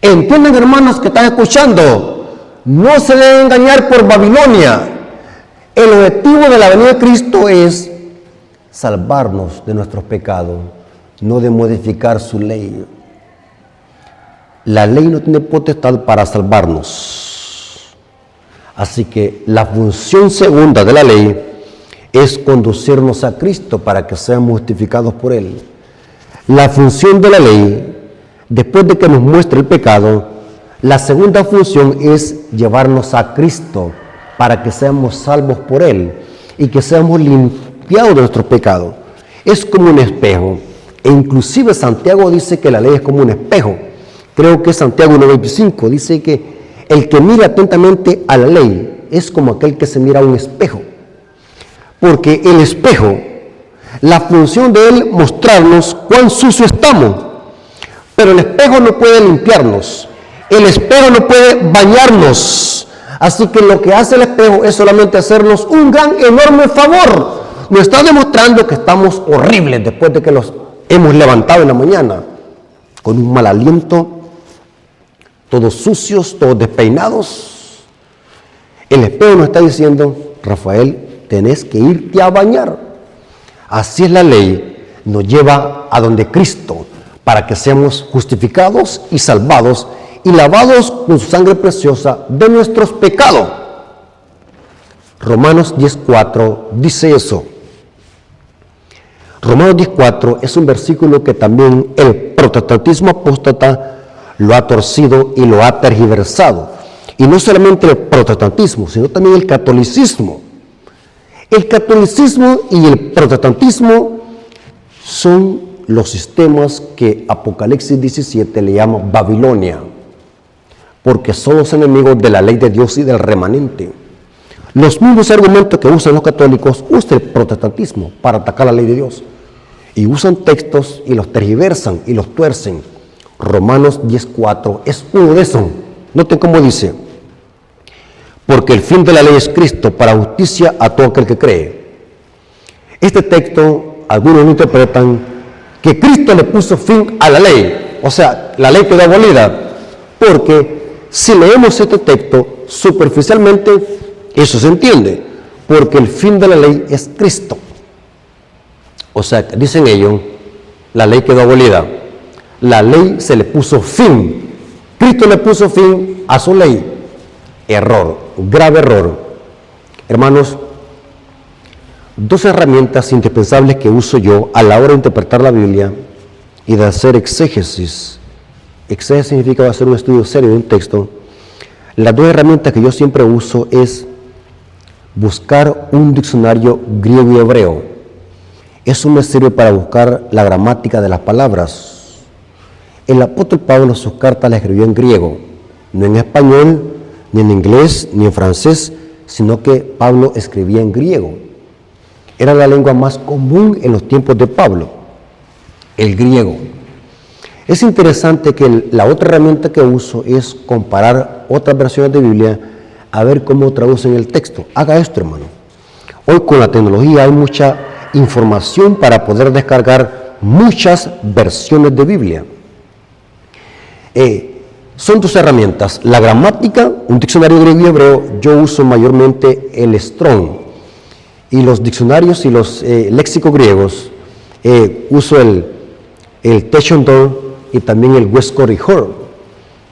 Entienden, hermanos, que están escuchando, no se deben engañar por Babilonia. El objetivo de la venida de Cristo es salvarnos de nuestros pecados, no de modificar su ley. La ley no tiene potestad para salvarnos. Así que la función segunda de la ley es conducirnos a Cristo para que seamos justificados por Él. La función de la ley, después de que nos muestre el pecado, la segunda función es llevarnos a Cristo para que seamos salvos por Él y que seamos limpiados de nuestros pecados. Es como un espejo. E inclusive Santiago dice que la ley es como un espejo. Creo que Santiago 1:25 dice que el que mira atentamente a la ley es como aquel que se mira a un espejo. Porque el espejo, la función de él mostrarnos cuán sucio estamos. Pero el espejo no puede limpiarnos. El espejo no puede bañarnos. Así que lo que hace el espejo es solamente hacernos un gran, enorme favor. Nos está demostrando que estamos horribles después de que los hemos levantado en la mañana, con un mal aliento, todos sucios, todos despeinados. El espejo nos está diciendo: Rafael, tenés que irte a bañar. Así es la ley, nos lleva a donde Cristo, para que seamos justificados y salvados y lavados con su sangre preciosa de nuestros pecados. Romanos 10:4 dice eso. Romanos 10:4 es un versículo que también el protestantismo apóstata lo ha torcido y lo ha tergiversado. Y no solamente el protestantismo, sino también el catolicismo. El catolicismo y el protestantismo son los sistemas que Apocalipsis 17 le llama Babilonia, porque son los enemigos de la ley de Dios y del remanente. Los mismos argumentos que usan los católicos usa el protestantismo para atacar la ley de Dios. Y usan textos y los tergiversan y los tuercen. Romanos 10:4 es uno de esos. Noten cómo dice: porque el fin de la ley es Cristo para justicia a todo aquel que cree. Este texto, algunos lo interpretan que Cristo le puso fin a la ley. O sea, la ley quedó abolida. Porque si leemos este texto superficialmente, eso se entiende, porque el fin de la ley es Cristo. O sea, dicen ellos, la ley quedó abolida. La ley se le puso fin. Cristo le puso fin a su ley. Error, grave error. Hermanos, dos herramientas indispensables que uso yo a la hora de interpretar la Biblia y de hacer exégesis. Exégesis significa hacer un estudio serio de un texto. Las dos herramientas que yo siempre uso es buscar un diccionario griego y hebreo. Eso me sirve para buscar la gramática de las palabras. El apóstol Pablo sus cartas las escribió en griego, no en español, ni en inglés, ni en francés, sino que Pablo escribía en griego. Era la lengua más común en los tiempos de Pablo, el griego. Es interesante que la otra herramienta que uso es comparar otras versiones de Biblia a ver cómo traducen el texto. Haga esto, hermano. Hoy con la tecnología hay mucha información para poder descargar muchas versiones de Biblia. Son dos herramientas. La gramática, un diccionario griego y hebreo, yo uso mayormente el Strong. Y los diccionarios y los léxicos griegos, uso el Techondon y también el Westcott y Hort.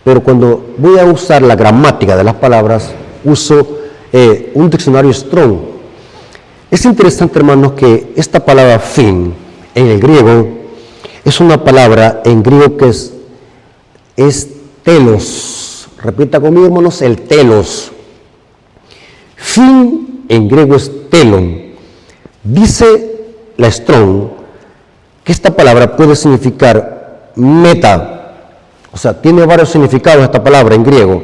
Pero cuando voy a usar la gramática de las palabras, uso un diccionario Strong. Es interesante, hermanos, que esta palabra fin en el griego es una palabra en griego que es telos, Repita conmigo, hermanos, el telos. Fin en griego es telon. Dice la Strong que esta palabra puede significar meta, o sea, tiene varios significados esta palabra en griego,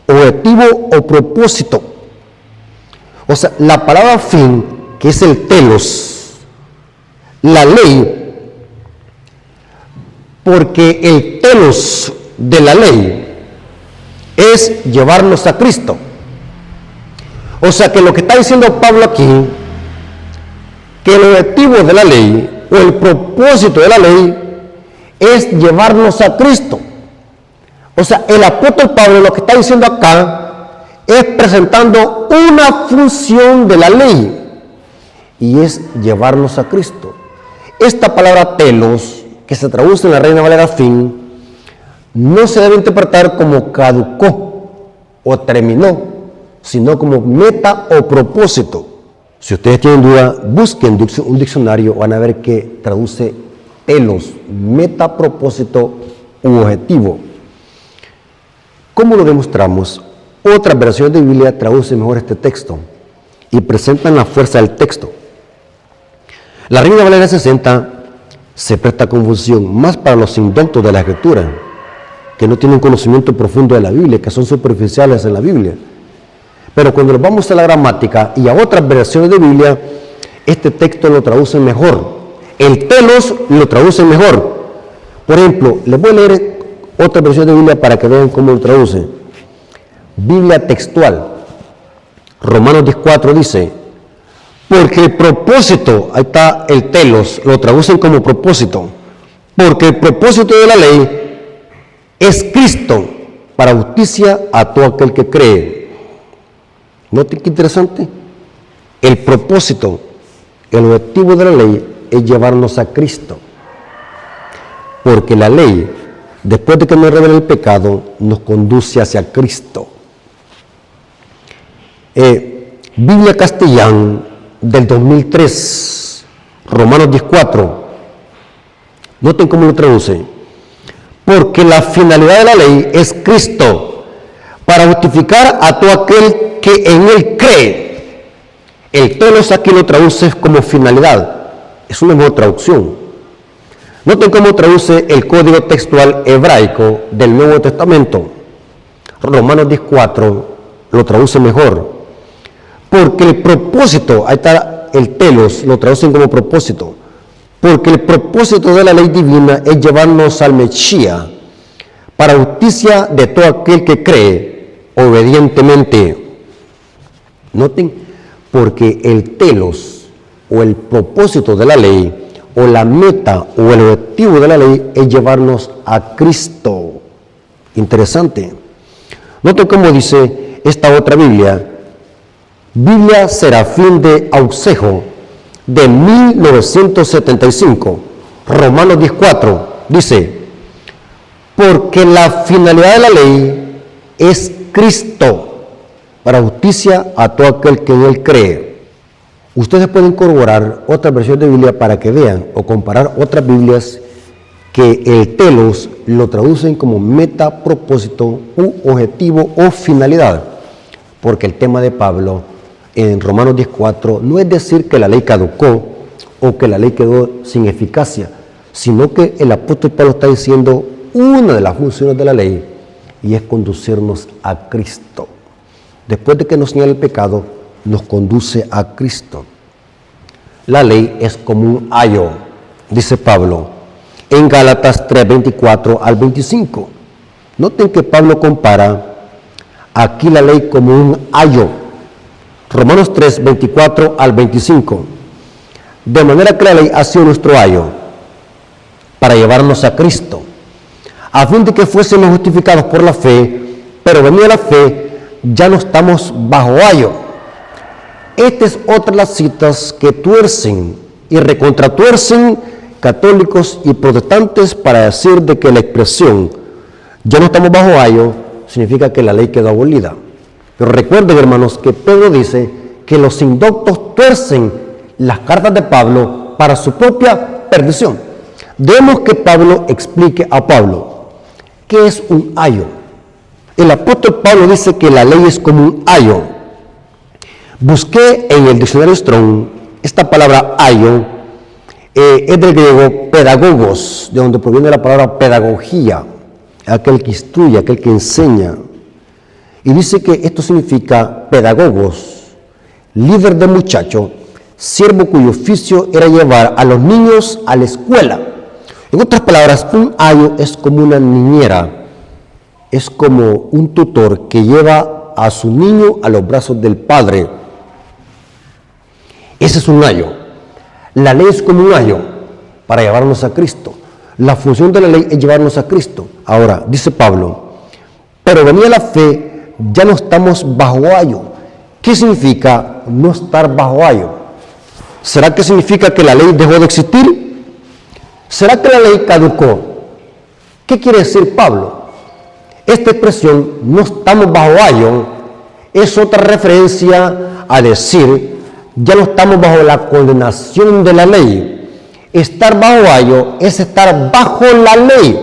objetivo o propósito. O sea, la palabra fin, que es el telos, la ley, porque el telos de la ley es llevarnos a Cristo. O sea, que lo que está diciendo Pablo aquí, que el objetivo de la ley o el propósito de la ley es llevarnos a Cristo. O sea, el apóstol Pablo lo que está diciendo acá es presentando una función de la ley y es llevarnos a Cristo. Esta palabra telos, que se traduce en la Reina Valera fin, no se debe interpretar como caducó o terminó, sino como meta o propósito. Si ustedes tienen duda, busquen un diccionario, van a ver que traduce telos, meta, propósito u objetivo. ¿Cómo lo demostramos? Otras versiones de Biblia traducen mejor este texto y presentan la fuerza del texto. La Reina Valera 60 se presta confusión más para los indoctos de la Escritura, que no tienen conocimiento profundo de la Biblia, que son superficiales en la Biblia. Pero cuando nos vamos a la gramática y a otras versiones de Biblia, este texto lo traducen mejor. El telos lo traducen mejor. Por ejemplo, les voy a leer otra versión de Biblia para que vean cómo lo traduce. Biblia textual. Romanos 10:4 dice, porque el propósito, ahí está el telos, lo traducen como propósito, porque el propósito de la ley es Cristo para justicia a todo aquel que cree. ¿Noten qué interesante? El propósito, el objetivo de la ley es llevarnos a Cristo. Porque la ley, después de que nos revela el pecado, nos conduce hacia Cristo. Biblia Castellán del 2003, Romanos 10:4. Noten cómo lo traduce. Porque la finalidad de la ley es Cristo, para justificar a todo aquel que en él cree. El telos aquí lo traduce como finalidad. Es una mejor traducción. Noten cómo traduce el código textual hebraico del Nuevo Testamento. Romanos 10:4 lo traduce mejor. Porque el propósito, ahí está el telos, lo traducen como propósito. Porque el propósito de la ley divina es llevarnos al Mesías para justicia de todo aquel que cree obedientemente. Noten, porque el telos o el propósito de la ley o la meta o el objetivo de la ley es llevarnos a Cristo. Interesante. Noten cómo dice esta otra Biblia, Biblia Serafín de Auxejo de 1975, Romanos 10:4, dice, porque la finalidad de la ley es Cristo para justicia a todo aquel que en él cree. Ustedes pueden corroborar otra versión de Biblia para que vean o comparar otras Biblias que el telos lo traducen como meta, propósito, u objetivo o finalidad. Porque el tema de Pablo en Romanos 10:4 no es decir que la ley caducó o que la ley quedó sin eficacia, sino que el apóstol Pablo está diciendo una de las funciones de la ley y es conducirnos a Cristo. Después de que nos señala el pecado, nos conduce a Cristo. La ley es como un ayo, dice Pablo, en Gálatas 3:24 al 25. Noten que Pablo compara aquí la ley como un ayo. Romanos 3:24 al 25. De manera que la ley ha sido nuestro ayo para llevarnos a Cristo, a fin de que fuésemos justificados por la fe, pero venida la fe, ya no estamos bajo ayo. Esta es otra de las citas que tuercen y recontratuercen católicos y protestantes para decir de que la expresión ya no estamos bajo ayo significa que la ley quedó abolida. Pero recuerden, hermanos, que Pedro dice que los indoctos tuercen las cartas de Pablo para su propia perdición. Debemos que Pablo explique a Pablo qué es un ayo. El apóstol Pablo dice que la ley es como un ayo. Busqué en el diccionario Strong esta palabra ayo, es del griego pedagogos, de donde proviene la palabra pedagogía, aquel que instruye, aquel que enseña. Y dice que esto significa pedagogos, líder de muchacho, siervo cuyo oficio era llevar a los niños a la escuela. En otras palabras, un ayo es como una niñera, es como un tutor que lleva a su niño a los brazos del padre. Ese es un ayo. La ley es como un ayo para llevarnos a Cristo. La función de la ley es llevarnos a Cristo. Ahora, dice Pablo, pero venía la fe, ya no estamos bajo ayo. ¿Qué significa no estar bajo ayo? ¿Será que significa que la ley dejó de existir? ¿Será que la ley caducó? ¿Qué quiere decir Pablo? Esta expresión, no estamos bajo ayo, es otra referencia a decir, ya no estamos bajo la condenación de la ley. Estar bajo ayo es estar bajo la ley.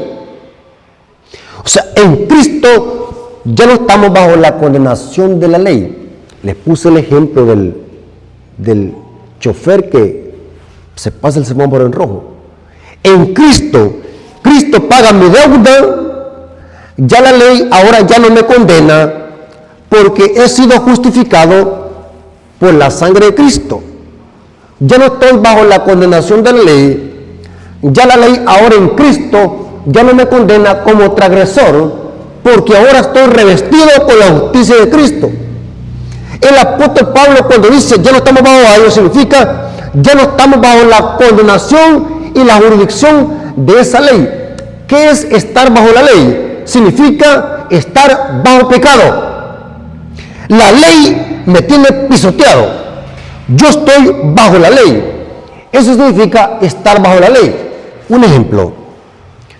O sea, en Cristo ya no estamos bajo la condenación de la ley. Les puse el ejemplo del chofer que se pasa el semáforo en rojo. En Cristo, Cristo paga mi deuda. Ya la ley ahora ya no me condena porque he sido justificado por la sangre de Cristo. Ya no estoy bajo la condenación de la ley. Ya la ley ahora en Cristo ya no me condena como transgresor porque ahora estoy revestido con la justicia de Cristo. El apóstol Pablo cuando dice ya no estamos bajo ayo significa ya no estamos bajo la condenación y la jurisdicción de esa ley. ¿Qué es estar bajo la ley? Significa estar bajo pecado. La ley me tiene pisoteado. Yo estoy bajo la ley. Eso significa estar bajo la ley. Un ejemplo.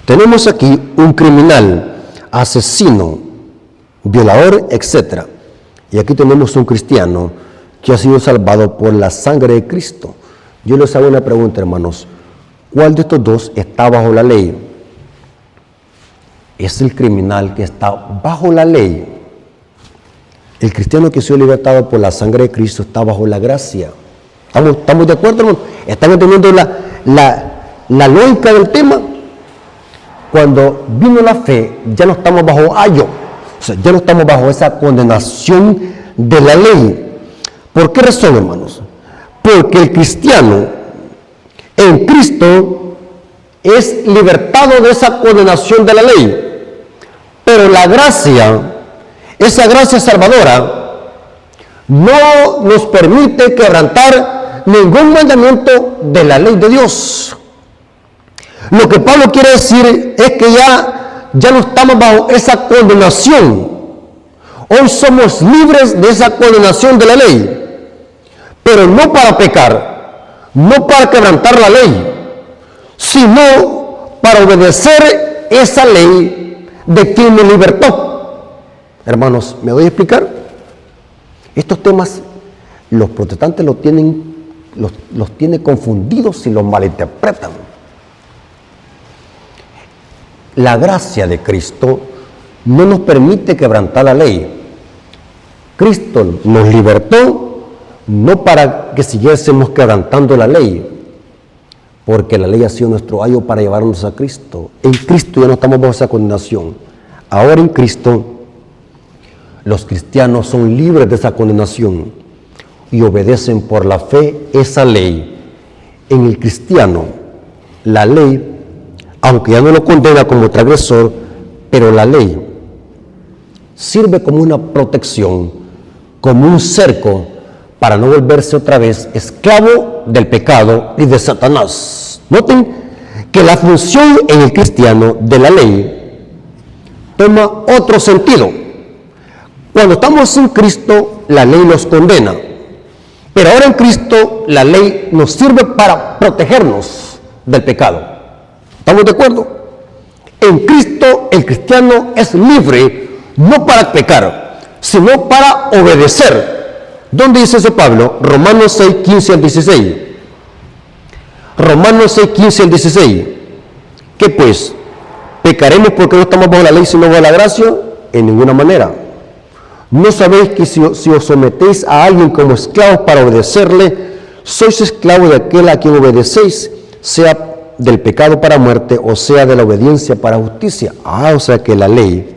Tenemos aquí un criminal, asesino, violador, etc. Y aquí tenemos un cristiano que ha sido salvado por la sangre de Cristo. Yo les hago una pregunta, hermanos. ¿Cuál de estos dos está bajo la ley? Es el criminal que está bajo la ley. El cristiano que ha sido libertado por la sangre de Cristo está bajo la gracia. ¿Estamos de acuerdo, hermano? ¿Están entendiendo la lógica del tema? Cuando vino la fe, ya no estamos bajo ayo. O sea, ya no estamos bajo esa condenación de la ley. ¿Por qué razón, hermanos? Porque el cristiano en Cristo es libertado de esa condenación de la ley. Pero la gracia, esa gracia salvadora, no nos permite quebrantar ningún mandamiento de la ley de Dios. Lo que Pablo quiere decir es que ya no estamos bajo esa condenación. Hoy somos libres de esa condenación de la ley, pero no para pecar, no para quebrantar la ley, sino para obedecer esa ley de quien me libertó. Hermanos, ¿me voy a explicar? Estos temas los protestantes los tienen confundidos y los malinterpretan. La gracia de Cristo no nos permite quebrantar la ley. Cristo nos libertó no para que siguiésemos quebrantando la ley, porque la ley ha sido nuestro ayo para llevarnos a Cristo. En Cristo ya no estamos bajo esa condenación. Ahora en Cristo, los cristianos son libres de esa condenación y obedecen por la fe esa ley. En el cristiano, la ley, aunque ya no lo condena como transgresor, pero la ley sirve como una protección, como un cerco, para no volverse otra vez esclavo del pecado y de Satanás. Noten que la función en el cristiano de la ley toma otro sentido. Cuando estamos en Cristo, la ley nos condena. Pero ahora en Cristo, la ley nos sirve para protegernos del pecado. ¿Estamos de acuerdo? En Cristo, el cristiano es libre, no para pecar, sino para obedecer. ¿Dónde dice eso Pablo? Romanos 6, 15 al 16. Romanos 6, 15 al 16. ¿Qué pues? ¿Pecaremos porque no estamos bajo la ley sino bajo la gracia? en ninguna manera. ¿No sabéis que si os sometéis a alguien como esclavos para obedecerle, sois esclavos de aquel a quien obedecéis, sea del pecado para muerte o sea de la obediencia para justicia? O sea que la ley,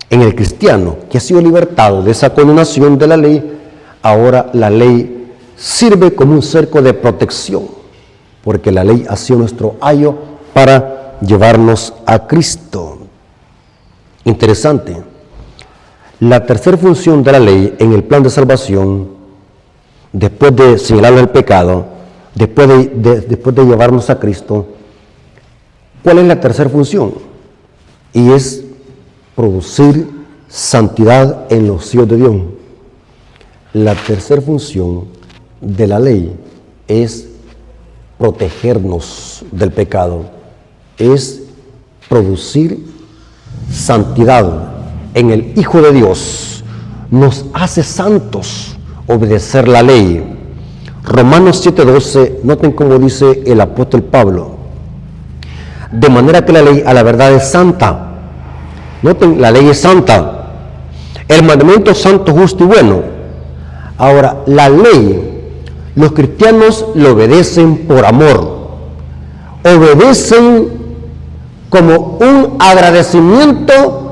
en el cristiano que ha sido libertado de esa condenación de la ley, ahora la ley sirve como un cerco de protección, porque la ley ha sido nuestro ayo para llevarnos a Cristo. Interesante. La tercera función de la ley en el plan de salvación, después de señalar el pecado, después de llevarnos a Cristo, ¿cuál es la tercera función? Y es producir santidad en los hijos de Dios. La tercera función de la ley es protegernos del pecado, es producir santidad en el Hijo de Dios. Nos hace santos obedecer la ley. Romanos 7:12, noten cómo dice el apóstol Pablo: de manera que la ley a la verdad es santa. Noten, la ley es santa, el mandamiento es santo, justo y bueno. Ahora, la ley, los cristianos lo obedecen por amor, obedecen como un agradecimiento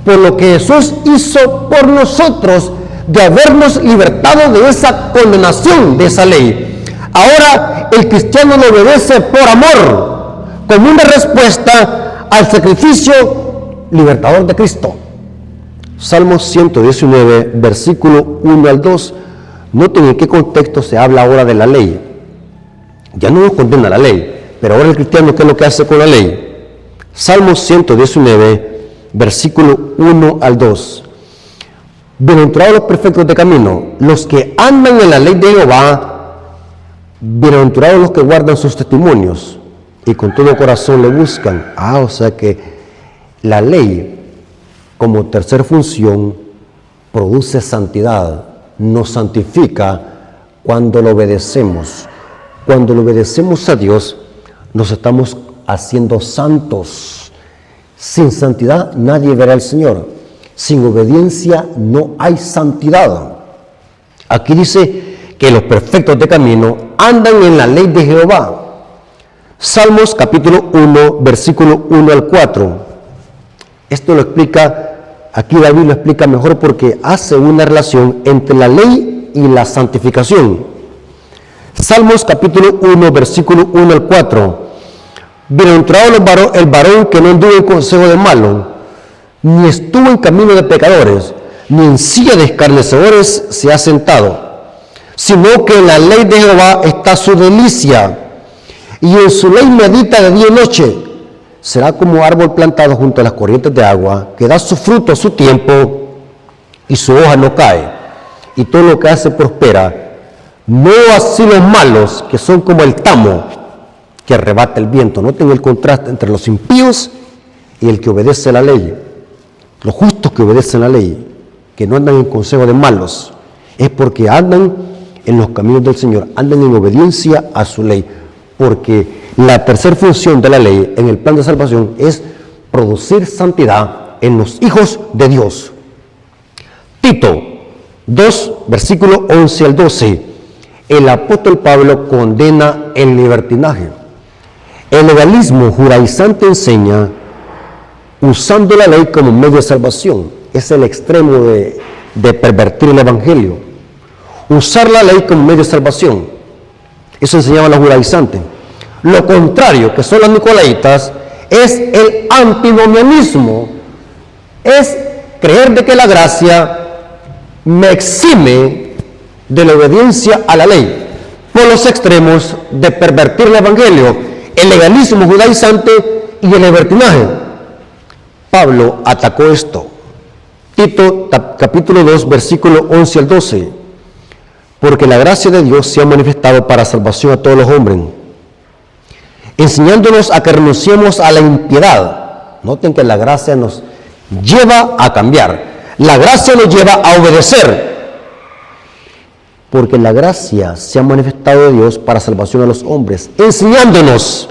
por lo que Jesús hizo por nosotros, de habernos libertado de esa condenación de esa ley. Ahora el cristiano lo obedece por amor, como una respuesta al sacrificio libertador de Cristo. Salmos 119, versículo 1 al 2. Noten en qué contexto se habla ahora de la ley. Ya no nos condena la ley, pero ahora el cristiano, ¿qué es lo que hace con la ley? Salmos 119, versículo 1 al 2. Bienaventurados los perfectos de camino, los que andan en la ley de Jehová, bienaventurados los que guardan sus testimonios y con todo corazón le buscan. O sea que la ley, como tercera función, produce santidad, nos santifica cuando lo obedecemos. Cuando lo obedecemos a Dios, nos estamos haciendo santos. Sin santidad nadie verá al Señor. Sin obediencia no hay santidad. Aquí dice que los perfectos de camino andan en la ley de Jehová. Salmos capítulo 1, versículo 1 al 4. Esto lo explica, aquí David lo explica mejor porque hace una relación entre la ley y la santificación. Salmos capítulo 1, versículo 1 al 4. Bienaventurado el varón que no anduvo en consejo de malo, ni estuvo en camino de pecadores, ni en silla de escarnecedores se ha sentado, sino que en la ley de Jehová está su delicia, y en su ley medita de día y noche. Será como árbol plantado junto a las corrientes de agua, que da su fruto a su tiempo, y su hoja no cae, y todo lo que hace prospera. No así los malos, que son como el tamo que arrebata el viento. Noten el contraste entre los impíos y el que obedece la ley. Los justos que obedecen la ley, que no andan en consejo de malos, es porque andan en los caminos del Señor, andan en obediencia a su ley, porque la tercera función de la ley en el plan de salvación es producir santidad en los hijos de Dios. Tito 2, versículo 11 al 12. El apóstol Pablo condena el libertinaje. El legalismo judaizante enseña usando la ley como medio de salvación. Es el extremo de pervertir el evangelio. Usar la ley como medio de salvación. Eso enseñaba los judaizantes. Lo contrario, que son los nicolaitas, es el antinomianismo. Es creer de que la gracia me exime de la obediencia a la ley, por los extremos de pervertir el evangelio, el legalismo judaizante y el libertinaje. Pablo atacó esto. Tito capítulo 2, versículo 11 al 12. Porque la gracia de Dios se ha manifestado para salvación a todos los hombres, enseñándonos a que renunciemos a la impiedad. Noten que la gracia nos lleva a cambiar. La gracia nos lleva a obedecer. Porque la gracia se ha manifestado de Dios para salvación a los hombres, enseñándonos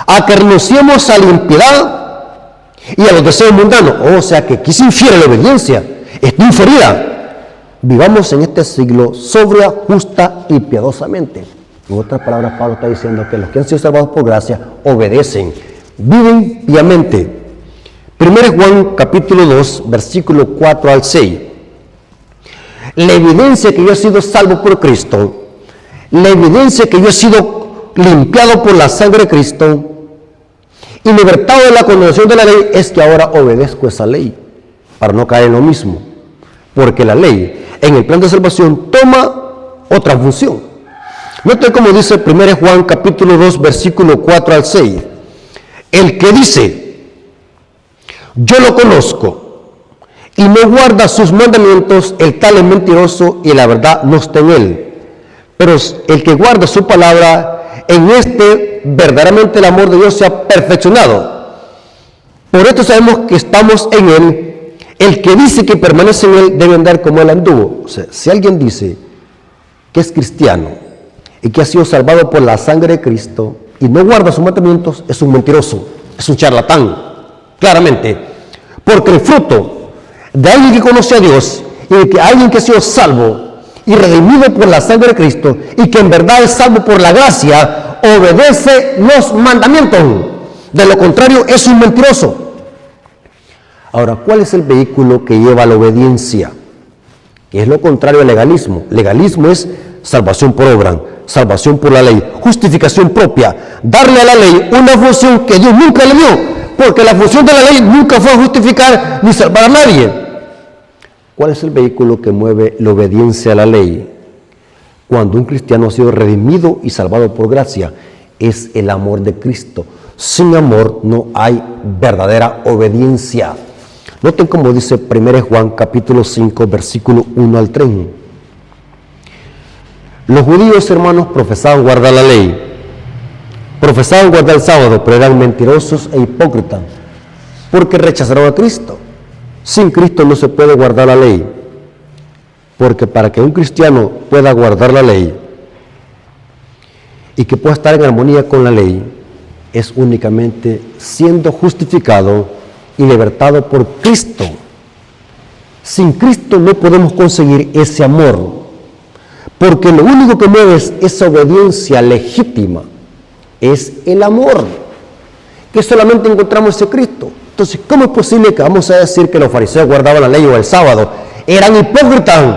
a que renunciemos a la impiedad y a los deseos mundanos. O sea que aquí se infiere la obediencia, está inferida. Vivamos en este siglo sobria, justa y piadosamente. En otras palabras, Pablo está diciendo que los que han sido salvados por gracia obedecen, viven piamente. 1 Juan capítulo 2, versículo 4 al 6. La evidencia que yo he sido salvo por Cristo, la evidencia que yo he sido limpiado por la sangre de Cristo y libertado de la condenación de la ley es que ahora obedezco esa ley para no caer en lo mismo. Porque la ley en el plan de salvación toma otra función. Note cómo dice 1 Juan capítulo 2 versículo 4 al 6. El que dice, yo lo conozco, y no guarda sus mandamientos, el tal es mentiroso y la verdad no está en él. Pero el que guarda su palabra, en este verdaderamente el amor de Dios se ha perfeccionado. Por esto sabemos que estamos en él. El que dice que permanece en él debe andar como él anduvo. O sea, si alguien dice que es cristiano y que ha sido salvado por la sangre de Cristo y no guarda sus mandamientos, es un mentiroso, es un charlatán, claramente. Porque el fruto de alguien que conoce a Dios y de que alguien que ha sido salvo y redimido por la sangre de Cristo y que en verdad es salvo por la gracia, obedece los mandamientos. De lo contrario, es un mentiroso. Ahora, ¿cuál es el vehículo que lleva a la obediencia? Que es lo contrario al legalismo. Legalismo es salvación por obra, salvación por la ley, justificación propia, darle a la ley una función que Dios nunca le dio, porque la función de la ley nunca fue justificar ni salvar a nadie. ¿Cuál es el vehículo que mueve la obediencia a la ley? Cuando un cristiano ha sido redimido y salvado por gracia, es el amor de Cristo. Sin amor no hay verdadera obediencia. Noten cómo dice 1 Juan capítulo 5, versículo 1 al 3. Los judíos, hermanos, profesaban guardar la ley, profesaban guardar el sábado, pero eran mentirosos e hipócritas, porque rechazaron a Cristo. Sin Cristo no se puede guardar la ley, porque para que un cristiano pueda guardar la ley y que pueda estar en armonía con la ley, es únicamente siendo justificado y libertado por Cristo. Sin Cristo no podemos conseguir ese amor, porque lo único que mueve esa obediencia legítima es el amor, que solamente encontramos en Cristo. Entonces, ¿cómo es posible que vamos a decir que los fariseos guardaban la ley o el sábado? Eran hipócritas,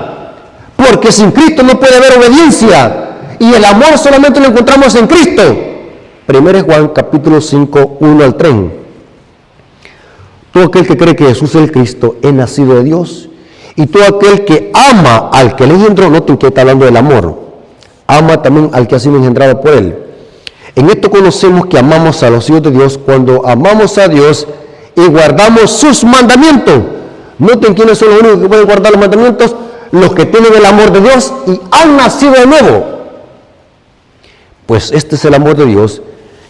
porque sin Cristo no puede haber obediencia, y el amor solamente lo encontramos en Cristo. 1 Juan capítulo 5, 1 al 3. Todo aquel que cree que Jesús es el Cristo es nacido de Dios, y todo aquel que ama al que le engendró, noten que está hablando del amor, ama también al que ha sido engendrado por él. En esto conocemos que amamos a los hijos de Dios cuando amamos a Dios y guardamos sus mandamientos. Noten quiénes son los únicos que pueden guardar los mandamientos: los que tienen el amor de Dios y han nacido de nuevo. Pues este es el amor de Dios,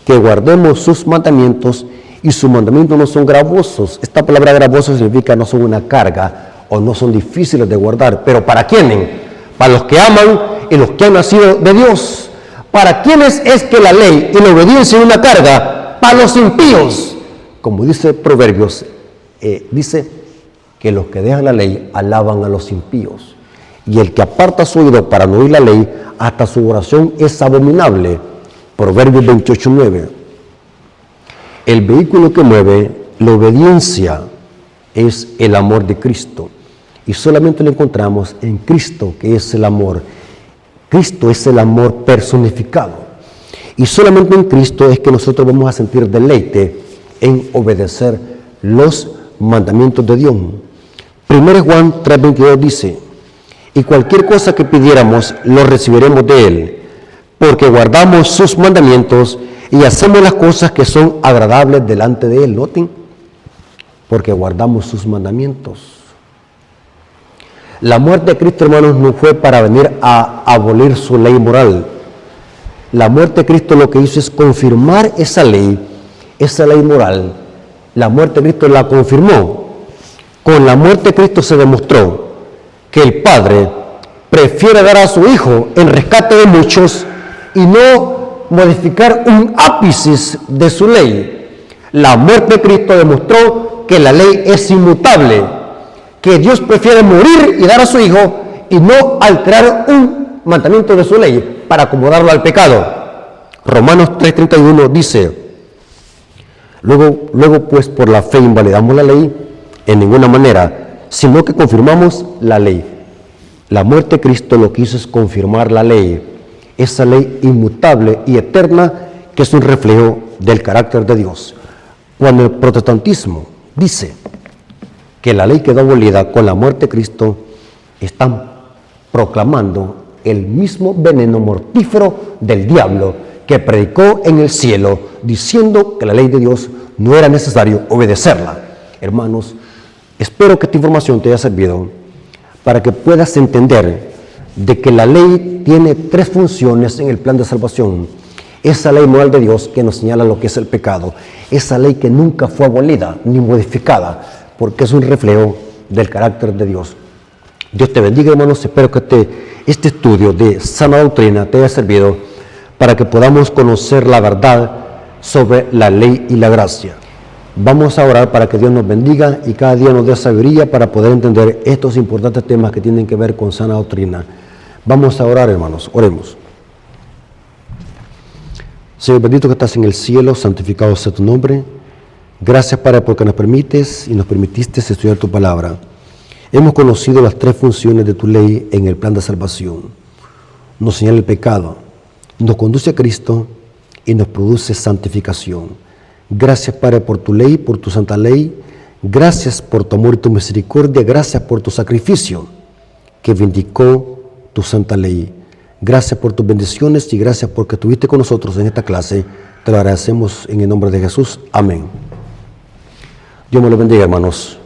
que guardemos sus mandamientos, y sus mandamientos no son gravosos. Esta palabra gravoso significa no son una carga o no son difíciles de guardar. ¿Pero para quiénes? Para los que aman y los que han nacido de Dios. ¿Para quiénes es que la ley y la obediencia es una carga? Para los impíos. Como dice Proverbios, dice que los que dejan la ley alaban a los impíos. Y el que aparta su oído para no oír la ley, hasta su oración es abominable. Proverbios 28:9. El vehículo que mueve la obediencia es el amor de Cristo. Y solamente lo encontramos en Cristo, que es el amor. Cristo es el amor personificado. Y solamente en Cristo es que nosotros vamos a sentir deleite en obedecer los mandamientos de Dios. 1 Juan 3:22 dice: y cualquier cosa que pidiéramos, lo recibiremos de Él, porque guardamos sus mandamientos y hacemos las cosas que son agradables delante de Él. Noten, porque guardamos sus mandamientos. La muerte de Cristo, hermanos, no fue para venir a abolir su ley moral. La muerte de Cristo lo que hizo es confirmar esa ley moral. La muerte de Cristo la confirmó. Con la muerte de Cristo se demostró que el Padre prefiere dar a su Hijo en rescate de muchos y no modificar un ápice de su ley. La muerte de Cristo demostró que la ley es inmutable, que Dios prefiere morir y dar a su Hijo y no alterar un mandamiento de su ley para acomodarlo al pecado. Romanos 3:31 dice: luego pues por la fe invalidamos la ley en ninguna manera, sino que confirmamos la ley. La muerte de Cristo lo que hizo es confirmar la ley, esa ley inmutable y eterna que es un reflejo del carácter de Dios. Cuando el protestantismo dice que la ley quedó abolida con la muerte de Cristo, están proclamando el mismo veneno mortífero del diablo que predicó en el cielo, diciendo que la ley de Dios no era necesario obedecerla. Hermanos, espero que esta información te haya servido para que puedas entender de que la ley tiene 3 funciones en el plan de salvación. Esa ley moral de Dios que nos señala lo que es el pecado, esa ley que nunca fue abolida ni modificada, porque es un reflejo del carácter de Dios. Dios te bendiga, hermanos. Espero que este estudio de sana doctrina te haya servido para que podamos conocer la verdad sobre la ley y la gracia. Vamos a orar para que Dios nos bendiga y cada día nos dé sabiduría para poder entender estos importantes temas que tienen que ver con sana doctrina. Vamos a orar, hermanos. Oremos. Señor bendito que estás en el cielo, santificado sea tu nombre. Gracias, Padre, porque nos permites y nos permitiste estudiar tu palabra. Hemos conocido las 3 funciones de tu ley en el plan de salvación. Nos señala el pecado, nos conduce a Cristo y nos produce santificación. Gracias, Padre, por tu ley, por tu santa ley. Gracias por tu amor y tu misericordia. Gracias por tu sacrificio que vindicó tu santa ley. Gracias por tus bendiciones y gracias porque estuviste con nosotros en esta clase. Te lo agradecemos en el nombre de Jesús. Amén. Dios me lo bendiga, hermanos.